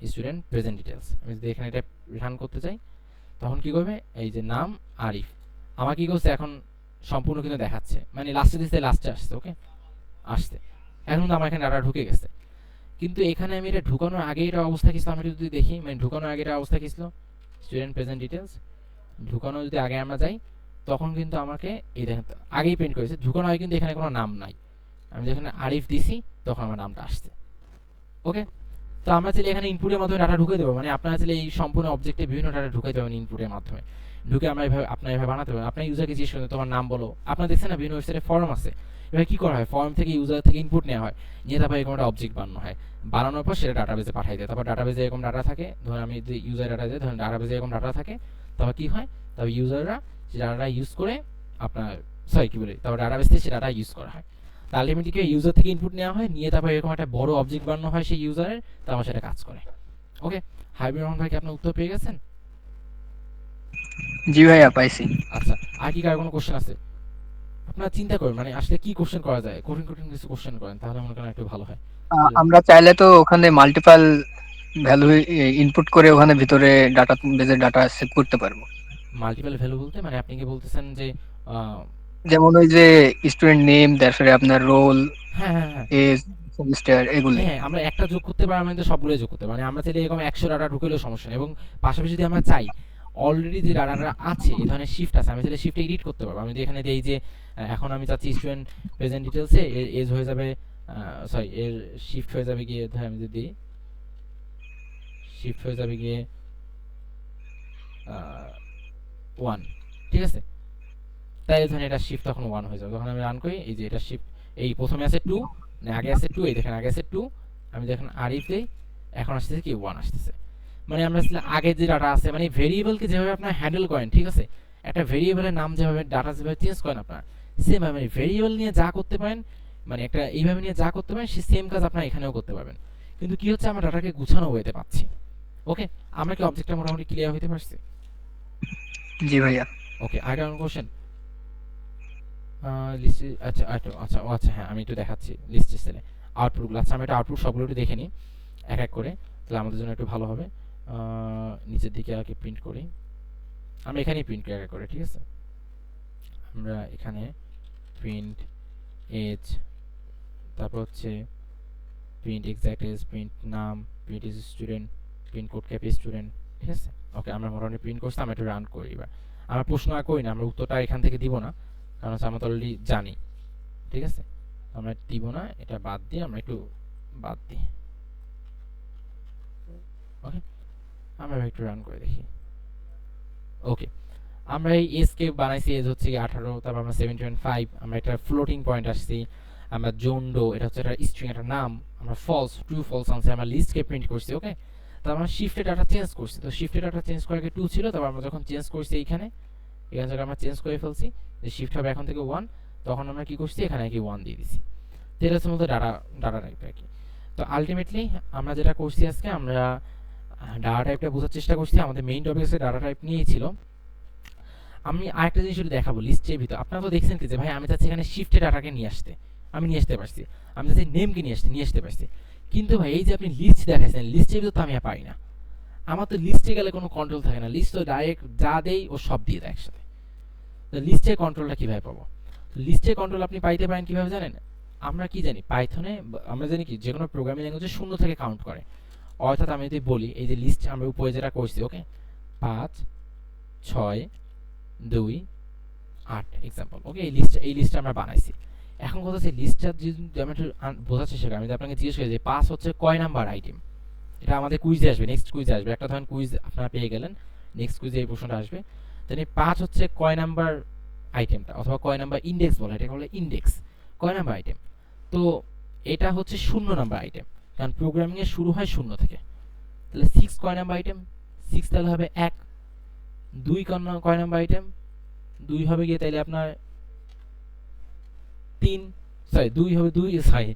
student present details. আমি যদি এখানে এটা রান করতে চাই তখন কি করবে, এই যে নাম আরিফ আমার কি করছে এখন সম্পূর্ণ কিন্তু দেখাচ্ছে, মানে লাস্টে দিতে লাস্টে আসছে। ওকে, আসছে এখন তো আমার এখানে ডাটা ঢুকে গেছে। কিন্তু এখানে আমি এটা ঢুকানোর আগে এটা অবস্থা কি ছিল আমি যদি দেখি, মানে ঢুকানোর আগে এটা অবস্থা কি ছিল, স্টুডেন্ট প্রেজেন্ট ডিটেলস ঢুকানো যদি আগে আমরা যাই তখন কিন্তু আমাকে এই দেখেন আগেই প্রিন্ট করেছে, ঢুকানো হয় কিন্তু এখানে কোনো নাম নাই। আমি যেখানে আরিফ দিছি তখন আমার নামটা আসছে। ওকে, তো আমরা চাইলে এখানে ইনপুটের মাধ্যমে ডাটা ঢুকে দেবো, মানে আপনারা চাইলে এই সম্পূর্ণ অবজেক্টে বিভিন্ন ডাটা ঢুকে দেবেন ইনপুটের মাধ্যমে। ঢুকে আমরা এভাবে আপনার এভাবে বানাতে পারবেন। আপনার ইউজারকে জিজ্ঞেস করতে তোমার নাম বলো, আপনারা দেখছেন না বিভিন্ন ওয়েবসাইটে ফর্ম আছে, এভাবে কি করা হয় ফর্ম থেকে ইউজার থেকে ইনপুট নেওয়া হয়, নিয়ে তারপর এরকম একটা অবজেক্ট বানানো হয়, বানানোর পর সেটা ডাটাবেসে পাঠাই দেয়। তারপর ডাটাবেসে এরকম ডাটা থাকে, ধরুন আমি যদি ইউজার ডাটা যাই, ধরুন ডাটাবেসে এরকম ডাটা থাকে, তারপর কি হয়, তারপর ইউজাররা সে ডাটাটা ইউজ করে আপনার কি বলে তারপর ডাটাবেস থেকে সে ডাটা ইউজ করা হয়। আলটিমেটলি কি ইউজার থেকে ইনপুট নেওয়া হয়, নিয়ে তারপর এরকম একটা বড় অবজেক্ট বানানো হয় সেই ইউজারের, তারপর সেটা কাজ করে। ওকে, হাবিবুর রহমান ভাই কি আপনার উত্তর পেয়ে গেছেন? জি ভাইয়া পাইছি। আচ্ছা, আর কি কার কোনো কোশ্চেন আছে? আপনারা চিন্তা করেন মানে আসলে কি কোশ্চেন করা যায়, কঠিন কঠিন কিছু কোশ্চেন করেন তাহলে মনে করেন একটু ভালো হয়। আমরা চাইলে তো ওখানে মাল্টিপল ভ্যালু ইনপুট করে ওখানে ভিতরে ডাটা বেজে ডাটা সেভ করতে পারবো। মাল্টিপল ভ্যালু বলতে মানে আপনি কি বলতেছেন যে আহ, যেমন ওই যে স্টুডেন্ট নেম, তারপরে আপনার রোল, হ্যাঁ হ্যাঁ হ্যাঁ এজ, সেমিস্টার, এগুলি। হ্যাঁ আমরা একটা যোগ করতে পারি, আমরা কিন্তু সবগুলো যোগ করতে পারি, মানে আমরা চাইলে এরকম 100 ডাটা ঢুকেলেও সমস্যা নেই। এবং পাশাপাশি যদি আমরা চাই অলরেডি যে ডাটাটা আছে এই ধরনের শিফট আছে, আমি চাইলে শিফটে এডিট করতে পারবো। আমি যদি এখানে দিই যে এখন আমি চাচ্ছি স্টুডেন্ট প্রেজেন্ট ডিটেলসে এর এজ হয়ে যাবে, এর শিফট হয়ে যাবে গিয়ে, ধর আমি যদি শিফট হয়ে যাবে গিয়ে 1, ঠিক আছে, তাই ধরেন এটা শিফট তখন 1 হয়ে যাবে। যখন আমি রান করি এই যে এটা শিফট, এই প্রথমে আছে 2, মানে আগে আছে 2, এই দেখেন আগে আছে 2, আমি দেখেন আরিফ দেই এখন আসতেছে কি 1 আসতেছে। মানে আমরা আসলে আগে যে ডাটা আছে, মানে ভেরিয়েবলকে যেভাবে আপনারা হ্যান্ডেল করেন, ঠিক আছে, একটা ভেরিয়েবলের নাম যেভাবে ডাটা যেভাবে চেঞ্জ করেন আপনারা, সেম ভাবে ভেরিয়েবল নিয়ে যা করতে পারেন, মানে একটা এইভাবে নিয়ে যা করতে পারেন সেই সেম কাজ আপনারা এখানেও করতে পারবেন। কিন্তু কি হচ্ছে আমরা ডাটাকে গুছানো ওয়েতে পাচ্ছি। ওকে, আমরা কি অবজেক্টটা মোটামুটি ক্লিয়ার হইতে পারছি? জি ভাইয়া। ওকে, আর কোন কোশ্চেন? লিস্ট, আচ্ছা আচ্ছা আচ্ছা ও আচ্ছা হ্যাঁ আমি একটু দেখাচ্ছি লিস্ট সেলে আউটপুটগুলো। আচ্ছা আমি এটা আউটপুট সবগুলো একটু দেখে নিই এক এক করে, তাহলে আমাদের জন্য একটু ভালো হবে। নিচের দিকে আগে প্রিন্ট করি, আমরা এখানেই প্রিন্ট করি এক এক করে, ঠিক আছে। আমরা এখানে প্রিন্ট এজ, তারপর হচ্ছে প্রিন্ট এক্সাক্ট এজ, প্রিন্ট নাম, print is student, print code cap student, ঠিক আছে। ওকে, আমরা মোটামুটি প্রিন্ট করছি, আমরা একটু রান করি। এবার আমরা প্রশ্ন আর করি না, আমরা উত্তরটা এখান থেকে দিব না, কারণ হচ্ছে আমরা তো অলরেডি জানি, ঠিক আছে। আমরা দিব না, এটা বাদ দিয়ে আমরা একটু বাদ দিই। ওকে, আমরা একটু রান করে দেখি। ওকে, আমরা এই এজ কে বানাইছি, এজ হচ্ছে 18, তারপর আমরা 7.5, আমরা একটা ফ্লোটিং পয়েন্ট আসছি, আমরা জোন্ডো এটা হচ্ছে একটা স্ট্রিং একটা নাম, আমরা ফলস ট্রু ফলস আনছি, আমরা লিস্ট কে প্রিন্ট করছি। ওকে, তারপর আমরা শিফটে ডাটা চেঞ্জ করছি, তো শিফটে ডাটা চেঞ্জ করার আগে 2 ছিল, তারপর আমরা যখন চেঞ্জ করছি এখানে জায়গায় আমরা চেঞ্জ করে ফেলছি যে শিফট হবে এখন থেকে 1, তখন আমরা কি করছি এখানে কি 1 দিয়ে দিছি। তো এটা হচ্ছে মধ্যে ডাটা টাইপ আর কি। তো আলটিমেটলি আমরা যেটা করছি আজকে, আমরা ডাটা টাইপটা বোঝার চেষ্টা করছি, আমাদের মেইন টপিকে ডাটা টাইপ নিয়েই ছিল। আমি আরেকটা জিনিস একটু দেখাবো লিস্টের ভিতর। আপনারা তো দেখছেন কি যে ভাই আমি চাচ্ছি এখানে শিফটে ডাটাকে নিয়ে আসতে, আমি নিয়ে আসতে পারছি, আমি চাচ্ছি নেমকে নিয়ে আসতে পারছি, কিন্তু ভাই এই যে আপনি লিস্ট দেখাইছেন লিস্টের ভিতর তো আমি আর পারি না। আমার তো লিস্টে গেলে কোনো কন্ট্রোল থাকে না, লিস্ট তো ডাইরেক্ট যা দেই ও সব দিয়ে দেয় একসাথে। তো লিস্টের কন্ট্রোলটা কিভাবে পাবো? লিস্টের কন্ট্রোল আপনি পাইতে পারেন কিভাবে জানেন? আমরা কি জানি পাইথনে, আমরা জানি কি যে কোনো প্রোগ্রামিং ল্যাঙ্গুয়েজে 0 থেকে কাউন্ট করে। অর্থাৎ আমি যদি বলি এই যে লিস্ট আমরা উপরে যেটা করছি, ওকে 5 6 2 8 এক্সাম্পল, ওকে এই লিস্টটা আমরা বানাইছি। এখন কথা হচ্ছে লিস্টটা যদি আমি একটু বোঝার চেষ্টা করি, আমি যদি আপনাকে জিজ্ঞেস করি যে 5 হচ্ছে কয় নাম্বার আইটেম, এটা আমাদের কুইজে আসবে, নেক্সট কুইজে আসবে। একটা ধরেন কুইজ আপনারা পেয়ে গেলেন, নেক্সট কুইজে এই প্রশ্নটা আসবে। তাহলে 5 হচ্ছে কয় নাম্বার আইটেমটা, অথবা কয় নাম্বার ইন্ডেক্স বলে, এটাকে বলে ইন্ডেক্স, কয় নাম্বার আইটেম। তো এটা হচ্ছে 0 নাম্বার আইটেম, কারণ প্রোগ্রামিং এর শুরু হয় 0 থেকে। তাহলে 6 কয় নাম্বার আইটেম, 6 তাহলে হবে 1। 2 কয় নাম্বার আইটেম, 2 হবে গিয়ে তাইলে আপনার 3, সরি 2 হবে 2, সরি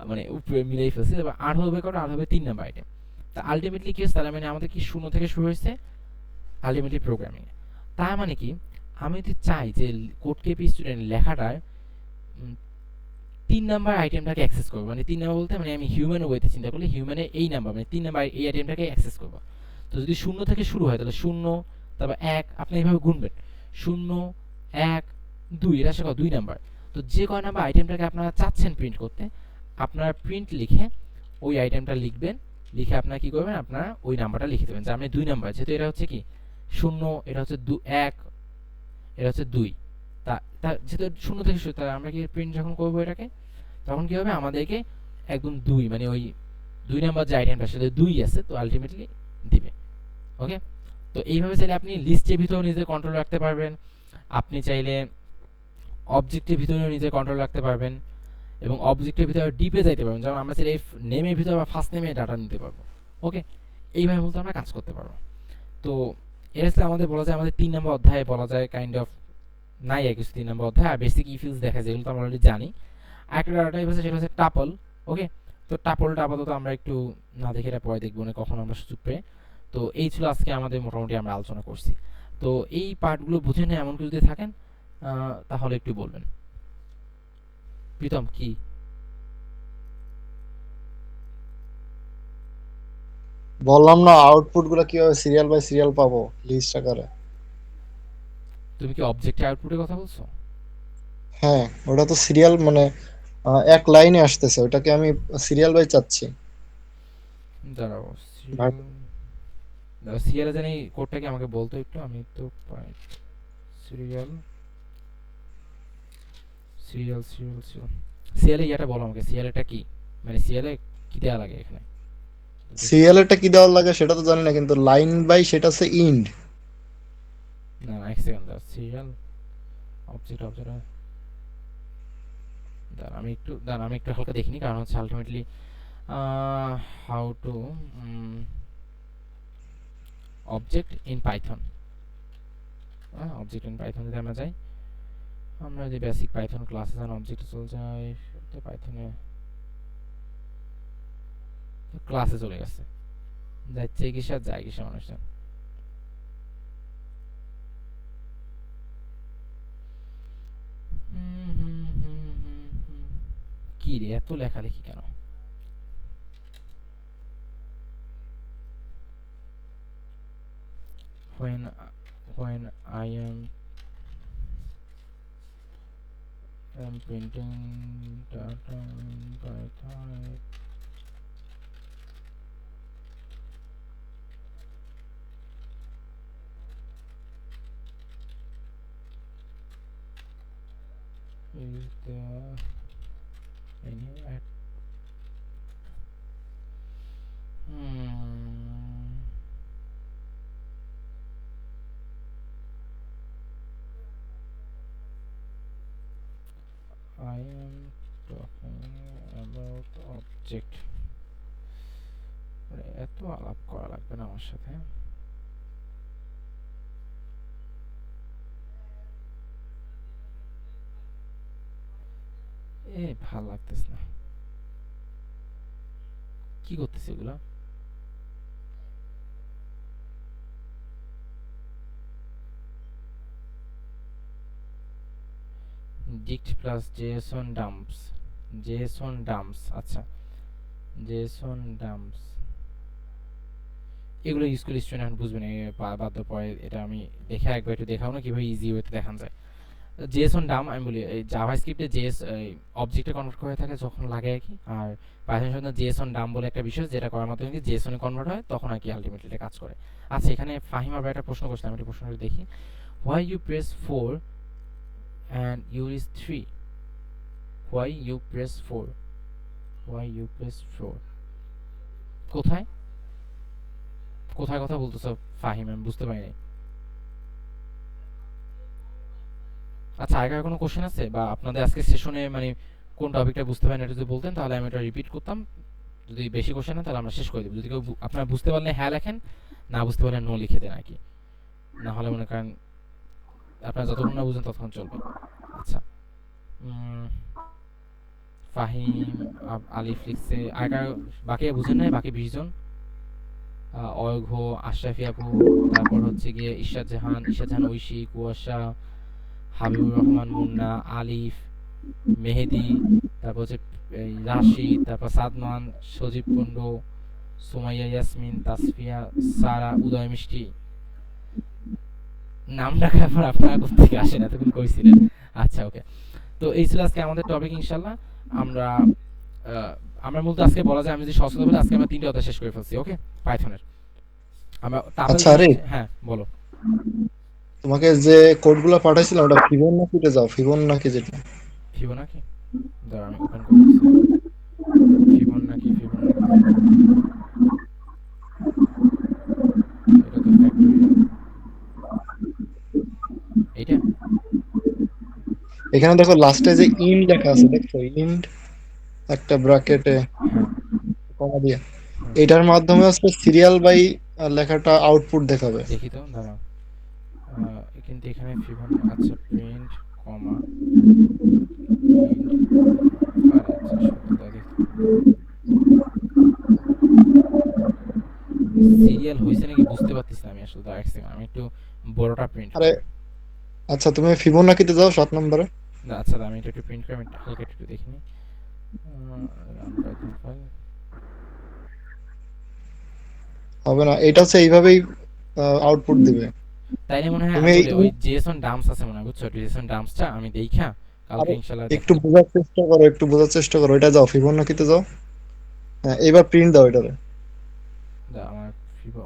মানে উপরে মিলাই ফেলছি। এবার 8 হবে কত, 8 হবে 3 নাম্বার আইটেম। তা আলটিমেটলি কি হচ্ছে, তার মানে আমাদের কি 0 থেকে শুরু হয়েছে আলটিমেটলি প্রোগ্রামিং। তার মানে কি আমি যদি চাই যে কোড কেপি স্টুডেন্ট লেখাটার 3 নাম্বার আইটেমটাকে অ্যাক্সেস করব, মানে 3 নাম্বার বলতে মানে আমি হিউম্যান ওয়েতে চিন্তা করলে হিউম্যানে এই নাম্বার মানে 3 নাম্বার এই আইটেমটাকে অ্যাক্সেস করব। তো যদি 0 থেকে শুরু হয় তাহলে 0, তারপর 1, আপনি এইভাবে গুনবেন 0 1 2, এটা আসলে 2 নাম্বার। তো যে কয় নাম্বার আইটেমটাকে আপনারা চাচ্ছেন প্রিন্ট করতে, আপনারা প্রিন্ট লিখে ওই আইটেমটা লিখবেন, লিখে আপনারা কি করবেন, আপনারা ওই নাম্বারটা লিখে দেবেন যে আমি 2 নাম্বার, যেহেতু এটা হচ্ছে কি 0, এটা হচ্ছে 1, এটা হচ্ছে 2, যেহেতু 0 থেকে শুরু, তাহলে আমরা কি প্রিন্ট যখন করবো এটাকে, তখন কি হবে আমাদেরকে একদম 2 মানে ওই 2 নাম্বার যে আইটেমটা সেটা 2 আছে, তো আলটিমেটলি দিবে। ওকে, তো এইভাবে চাইলে আপনি লিস্টের ভিতরেও নিজে কন্ট্রোল রাখতে পারবেন, আপনি চাইলে অবজেক্টের ভিতরেও নিজে কন্ট্রোল রাখতে পারবেন, এবং অবজেক্টের ভিতরে ডিপে যাইতে পারবেন, যেমন আমরা চাইলে নেমের ভিতরে বা ফার্স্ট নেমে ডাটা নিতে পারবো। ওকে, এইভাবে মূলত আমরা কাজ করতে পারবো। তো এর সাথে আমাদের বলা যায়, আমাদের 3 নম্বর অধ্যায়ে বলা যায় কাইন্ড অফ নাই আর কিছু 3 নম্বর অধ্যায়, আর বেসিক ইফিলস দেখা যায়, এগুলো তো আমরা অলরেডি জানি। আরেকটা ডাটা টাইপ আছে, সেটা হচ্ছে টাপল। ওকে, তো টাপলটা আপাতত আমরা একটু না দেখে এটা পরে দেখবো না কখন আমরা সুযোগ পেয়ে। তো এই ছিল আজকে আমাদের মোটামুটি আমরা আলোচনা করছি। তো এই পার্টগুলো বুঝে নেয় এমন কিছু যদি থাকেন তাহলে একটু বলবেন। প্রীতম কি বললাম না আউটপুট গুলো কিভাবে সিরিয়াল বাই সিরিয়াল পাবো লিস্ট আকারে। তুমি কি অবজেক্ট আউটপুটের কথা বলছো? হ্যাঁ, ওটা তো সিরিয়াল মানে এক লাইনে আসতেছে, ওটাকে আমি সিরিয়াল বাই চাচ্ছি। দাঁড়াও, ভাই, সিরিয়াল জানি কোডটা কি আমাকে বলতো একটু, আমি তো পাই। সিরিয়াল সিরিয়াল সিরিয়াল সিরিয়াল সিরিয়ালে ইয়াটা বলো আমাকে, সিরিয়ালটা কি, মানে সিরিয়ালে কি দেওয়া লাগে এখানে? সিরিয়ালটা কি দেওয়ার লাগে সেটা তো জানি না, কিন্তু লাইন বাই সেটা হচ্ছে ইন্ড। না না, এক সেকেন্ড দাও, সিরিয়াল অবজেক্ট অবজেক্ট দাঁড়া আমি একটু হালকা দেখিনি, কারণ হচ্ছে ultimately how to object in Python. Object in Python যদি আমরা যাই, আমরা যে basic Python classes and object চলে যাই, তো পাইথনে ক্লাসে চলে গেছে, যাচ্ছে কিসে যায় কিসে মানুষজন। কি রে এত লেখালেখি কেন? when I am printing data in Python, is there any I am talking about object. এত আলাপ করা লাগবে না আমার সাথে। ভাল লাগতেছে না, কি করতেছে এগুলা? dict plus json dumps, আচ্ছা json dumps এগুলো ইউজ করে স্টুডেন্ট এখন বুঝবে না, বাধ্য পরে এটা আমি দেখে একবার একটু দেখাবো না কিভাবে ইজি ওয়েতে দেখানো যায়। জেএসন ডাম আমি বলি, এই জাভাস্ক্রিপ্টে জেএস অবজেক্টে কনভার্ট করে থাকে যখন লাগে আর কি, আর পাইথনের জন্য জেএসন ডাম বলে একটা বিষয় যেটা করার মাধ্যমে কি জেএসনে কনভার্ট হয়, তখন আর কি আলটিমেটলি এটা কাজ করে। আচ্ছা, এখানে ফাহিম আবার একটা প্রশ্ন করছিলাম, আমি প্রশ্নটা দেখি। why you press 4 and you is 3? why you press 4? কোথায় কোথায় কথা বলতেছো ফাহিম, আমি বুঝতে পারিনি। আচ্ছা, আগের কোনো কোশ্চেন আছে বা আপনাদের আজকে সেশনে মানে কোন টপিকটা বুঝতে পারেন এটা যদি বলতেন তাহলে আমি এটা রিপিট করতাম। যদি বেশি কোশ্চেন হয় তাহলে আমরা শেষ করে দেব। যদি কেউ আপনারা বুঝতে পারলে হ্যাঁ লেখেন, না বুঝতে পারলে নো লিখে দেন আর কি, না হলে মনে করেন আপনারা যতক্ষণ না বুঝেন ততক্ষণ চলবে। আচ্ছা, ফাহিম আলিফ লিখছে, আগের বাকি বুঝেন নাই, বাকি 20 জন অয়ঘ, আশরাফি আপু, তারপর হচ্ছে গিয়ে ইশাদ জাহান ঐশী, কুয়াশা, হাবিবুর রহমান, মুন্না, আলিফ, মেহেদি, তারপর হচ্ছে এই রাশিদ, তারপর সাদমান, সজীব কুন্ডু, সুমাইয়া ইয়াসমিন, তাসফিয়া, সারা, উদয় মিষ্টি। নাম রাখার পর আপনারা কোথেকে আসেন, এতক্ষণ কইছিলেন। আচ্ছা ওকে, তো এই ছিল আজকে আমাদের টপিক ইনশাল্লাহ। আমরা আমরা মূলত আজকে বলা যায় আমি যদি সহজ বলি, আজকে আমরা 3টা অধ্যায় শেষ করে ফেলছি ওকে পাইথনের। আমরা আচ্ছা আরে, হ্যাঁ বলো। তোমাকে যে কোডগুলো পাঠাইছিলাম ওটা ফিবোনাকিতে যাও, ফিবোনাকি যেটা। ফিবোনাকি, দাঁড়া আমি ওপেন করতেছি। ফিবোনাকি, এটা তো ফ্যাক্টরিয়াল, এইটা। এখানে দেখো লাস্টে যে ইন্ড লেখা আছে, দেখছো ইন্ড একটা ব্র্যাকেটে হ্যাঁ কমা দিয়ে, হ্যাঁ, এটার মাধ্যমে হচ্ছে সিরিয়াল বাই লেখাটা আউটপুট দেখাবে। দেখি তো দাঁড়াও। কিন্তু এখানে আচ্ছা প্রিন্ট কমা ইন্ড, আরে আচ্ছা সত্যি দেখি সিরিয়াল হয়েছে নাকি বুঝতে পারতেছি না আমি আসলে। দাঁড়া এক সেকেন্ড, আমি একটু বড়টা প্রিন্ট আরে করি। আচ্ছা, তুমি ফিবোনাকিতে যাও 7 নম্বরে। আচ্ছা আমি এটা একটু প্রিন্ট করে আমি হালকা একটু দেখিনি। রান পাইথন ফাইল, হবে না, এটা হচ্ছে এইভাবেই আউটপুট দিবে। তাইলে মনে হয় তুমি আসলে ওই জেসন ডাম্পস আছে মনে হয়, বুঝছো? জেসন ডাম্পসটা আমি দেখা কালকে আরে ইনশাআল্লাহ একটু দেখাবো। বোঝার চেষ্টা করো, একটু বোঝার চেষ্টা করো, এটা যাও ফিবোনাকিতে যাও। হ্যাঁ, এবার প্রিন্ট দাও এটারে। আমার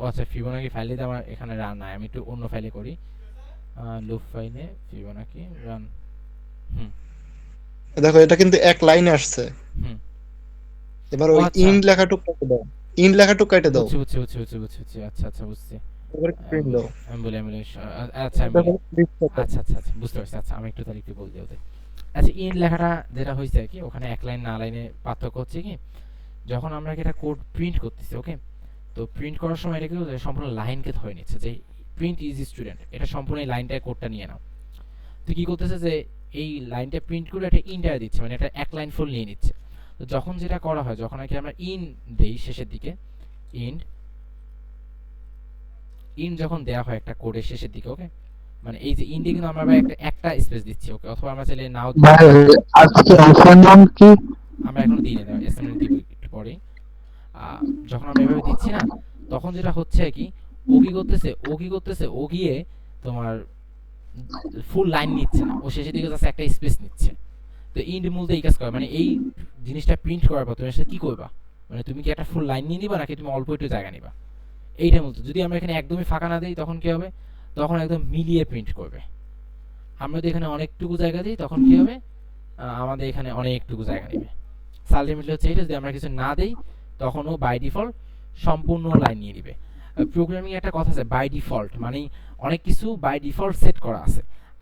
আচ্ছা ফিবোনাকি ফাইলে তো আমার এখানে রান নাই, আমি একটু অন্য ফাইলে করি। লুপ ফাইলে ফিবোনাকি রান। হুম দেখো এটা কিন্তু এক লাইনে আসছে। হুম, এবার ও ওই আচ্ছা, ইন্ড লেখাটুকু কেটে দাও, ইন্ড লেখাটুকু কেটে দাও, বুঝছি। আচ্ছা বুঝছি। এবার প্রিন্ট দাও। আচ্ছা দেখো print করতে। আচ্ছা বুঝতে পারছি। আচ্ছা আমি একটু তাহলে একটু বলতে হতে। আচ্ছা ইন লেখাটা যেটা হয়েছে কি, ওখানে এক লাইন না লাইনে পার্থক্য হচ্ছে কি, যখন আমরা এটা কোড প্রিন্ট করতেছি ওকে, তো প্রিন্ট করার সময় এটা কিন্তু সম্পূর্ণ লাইনকে ধরে নিচ্ছে যে প্রিন্ট ইজ স্টুডেন্ট, এটা সম্পূর্ণ এই লাইনটা কোডটা নিয়ে নাও। তো কি করতেছে যে এই লাইনটা প্রিন্ট করে এটা ইনটা দিচ্ছে, মানে এটা এক লাইন ফুল নিয়ে নিচ্ছে। তো যখন যেটা করা হয়, যখন নাকি আমরা ইন দেই শেষের দিকে, ইন ইন যখন দেওয়া হয় একটা কোডের শেষের দিকে ওকে, মানে এই যে ইন্ডে কিন্তু আমরা একটা স্পেস দিচ্ছি ওকে, অথবা আমরা চাইলে নাও দিতে ভাই পারি। আজকে অ্যাসাইনমেন্ট কি? আমরা এখনো দিই না, এসএমএল দিব একটু পরে। যখন আমরা এভাবে দিচ্ছি না, তখন যেটা হচ্ছে কি, ও গিয়ে তোমার ফুল লাইন নিচ্ছে না, ও শেষের দিকে জাস্ট একটা স্পেস নিচ্ছে। তো ইন্ড মূলত এই কাজ করে, মানে এই জিনিসটা প্রিন্ট করার পর তুমি আসলে কি করবা, মানে তুমি কি একটা ফুল লাইন নিয়ে নিবা নাকি তুমি অল্প একটু জায়গা নিবা, এইটা মূলত। যদি আমরা এখানে একদমই ফাঁকা না দিই তখন কি হবে, তখন একদম মিলিয়ে প্রিন্ট করবে। আমরা যদি এখানে অনেকটুকু জায়গা দিই তখন কি হবে, আমাদের এখানে অনেকটুকু জায়গা নেবে। আলটিমেটলি হচ্ছে এটা, যদি আমরা কিছু না দেই তখন ও বাই ডিফল্ট সম্পূর্ণ লাইন নিয়ে নিবে। প্রোগ্রামিং একটা কথা আছে বাই ডিফল্ট, মানে অনেক কিছু বাই ডিফল্ট সেট করা আছে,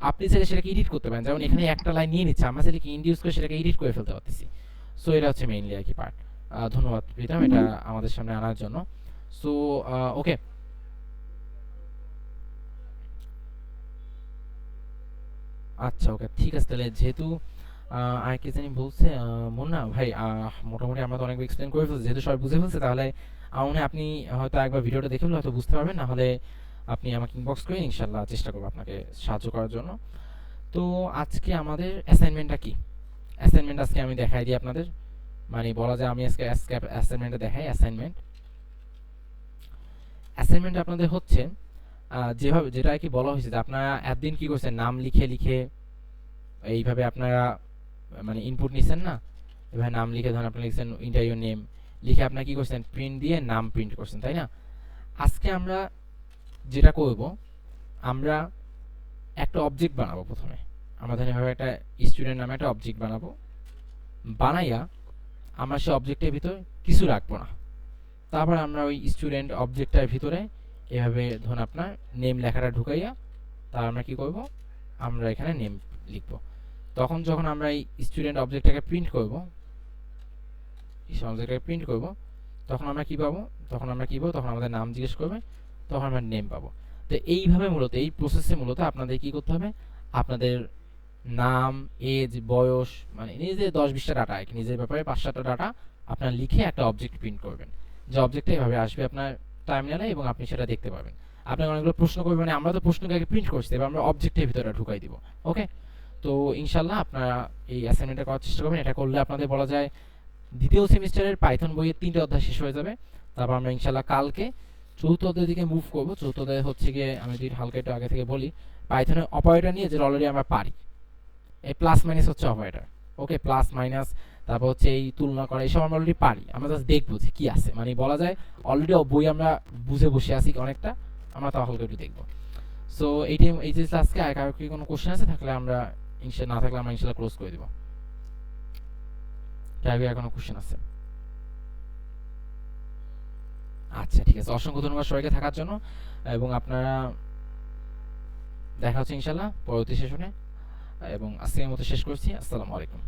আপনি চাইলে সেটাকে এডিট করতে পারেন। যেমন এখানে একটা লাইন নিয়ে নিচ্ছে, আমরা চাইলে কি ইন্ডিউস করে সেটাকে এডিট করে ফেলতে পারতেছি। সো এটা হচ্ছে মেইনলি আর কি পার্ট। ধন্যবাদ প্রীতম এটা আমাদের সামনে আনার জন্য। সো ওকে, আচ্ছা ওকে ঠিক আছে। তাহলে যেহেতু আর কি জানি বলছে মুন্না ভাই, মোটামুটি আমরা তো অনেক এক্সপ্লেন করে ফেলছি, যেহেতু সবাই বুঝে ফেলছে, তাহলে আমার মনে হয় আপনি হয়তো একবার ভিডিওটা দেখে হয়তো বুঝতে পারবেন, না হলে আপনি আমাকে ইনবক্স করে ইনশাল্লাহ চেষ্টা করবো আপনাকে সাহায্য করার জন্য। তো আজকে আমাদের অ্যাসাইনমেন্টটা কি, অ্যাসাইনমেন্ট আজকে আমি দেখাই দিই আপনাদের, মানে বলা যায় আমি আজকে অ্যাসাইনমেন্টটা দেখাই। অ্যাসাইনমেন্ট আপনাদের হচ্ছে যেভাবে যেটা আর কি বলা হয়েছে, যে আপনারা একদিন কি করছেন, নাম লিখে লিখে এইভাবে আপনারা মানে ইনপুট নিছেন না, এভাবে নাম লিখে ধরেন আপনি লিখছেন ইন্টার ইউর নেম, লিখে আপনার কি করছেন প্রিন্ট দিয়ে নাম প্রিন্ট করছেন, তাই না? আজকে আমরা যেটা করব, আমরা একটা অবজেক্ট বানাবো প্রথমে। আমরা ধরেন এভাবে একটা স্টুডেন্ট নামে একটা অবজেক্ট বানাবো, বানাইয়া আমরা সেই অবজেক্টের ভিতর কিছু রাখবো না। তারপর আমরা ওই স্টুডেন্ট অবজেক্টটার ভিতরে এভাবে ধরুন আপনার নেম লেখাটা ঢুকাইয়া, তার আমরা কি করব, আমরা এখানে নেম লিখব। তখন যখন আমরা এই স্টুডেন্ট অবজেক্টটাকে প্রিন্ট করব, তখন আমরা কি পাবো, তখন আমাদের নাম জিজ্ঞেস করবে, তখন আমরা নেম পাবো। তো এইভাবে মূলত এই প্রসেসে মূলত আপনাদের কি করতে হবে, আপনাদের নাম, এজ, বয়স, মানে নিজের 10-20টা ডাটা আর কি, নিজের ব্যাপারে 5-7টা ডাটা আপনার লিখে একটা অবজেক্ট প্রিন্ট করবেন, যে অবজেক্টটা এভাবে আসবে আপনার টার্মিনালে এবং আপনি সেটা দেখতে পাবেন। আপনাকে অনেকগুলো প্রশ্ন করবে, মানে আমরা তো প্রশ্নকে আগে প্রিন্ট করছি, এবার আমরা অবজেক্টের ভিতরে ঢুকাই দিব। ওকে, তো ইনশাল্লাহ আপনারা এই অ্যাসাইনমেন্টটা করার চেষ্টা করবেন। এটা করলে আপনাদের বলা যায় দ্বিতীয় সেমিস্টারের পাইথন বইয়ের 3টে অধ্যায় শেষ হয়ে যাবে। তারপর আমরা ইনশাল্লাহ কালকে চতুর্থ অধ্যায়ের দিকে মুভ করবো। চতুর্থ অধ্যায় হচ্ছে গিয়ে, আমি যদি হালকা একটু আগে থেকে বলি, পাইথনের অপারেটর নিয়ে, যেটা অলরেডি আমরা পারি। এই প্লাস মাইনাস হচ্ছে অপারেটর, ওকে, প্লাস মাইনাস, তারপর হচ্ছে এই তুলনা করা, এইসব আমরা অলরেডি পারি। আমরা জাস্ট দেখবো যে কি আছে, মানে বলা যায় অলরেডি বই আমরা বুঝে বসে আছি অনেকটা, আমরা তা হালকা একটু দেখবো। সো এই যে আজকে আর কারো কি কোনো কোশ্চেন আছে থাকলে আমরা না থাকলে আমরা ইনশাল্লাহ ক্লোজ করে দেবো। কারো আর কোনো কোশ্চেন আছে? আচ্ছা ঠিক আছে, অসংখ্য ধন্যবাদ সবাইকে থাকার জন্য, এবং আপনারা দেখা হচ্ছে ইনশাল্লাহ পরবর্তী সেশনে, এবং আজকের মতো শেষ করছি। আসসালামু আলাইকুম।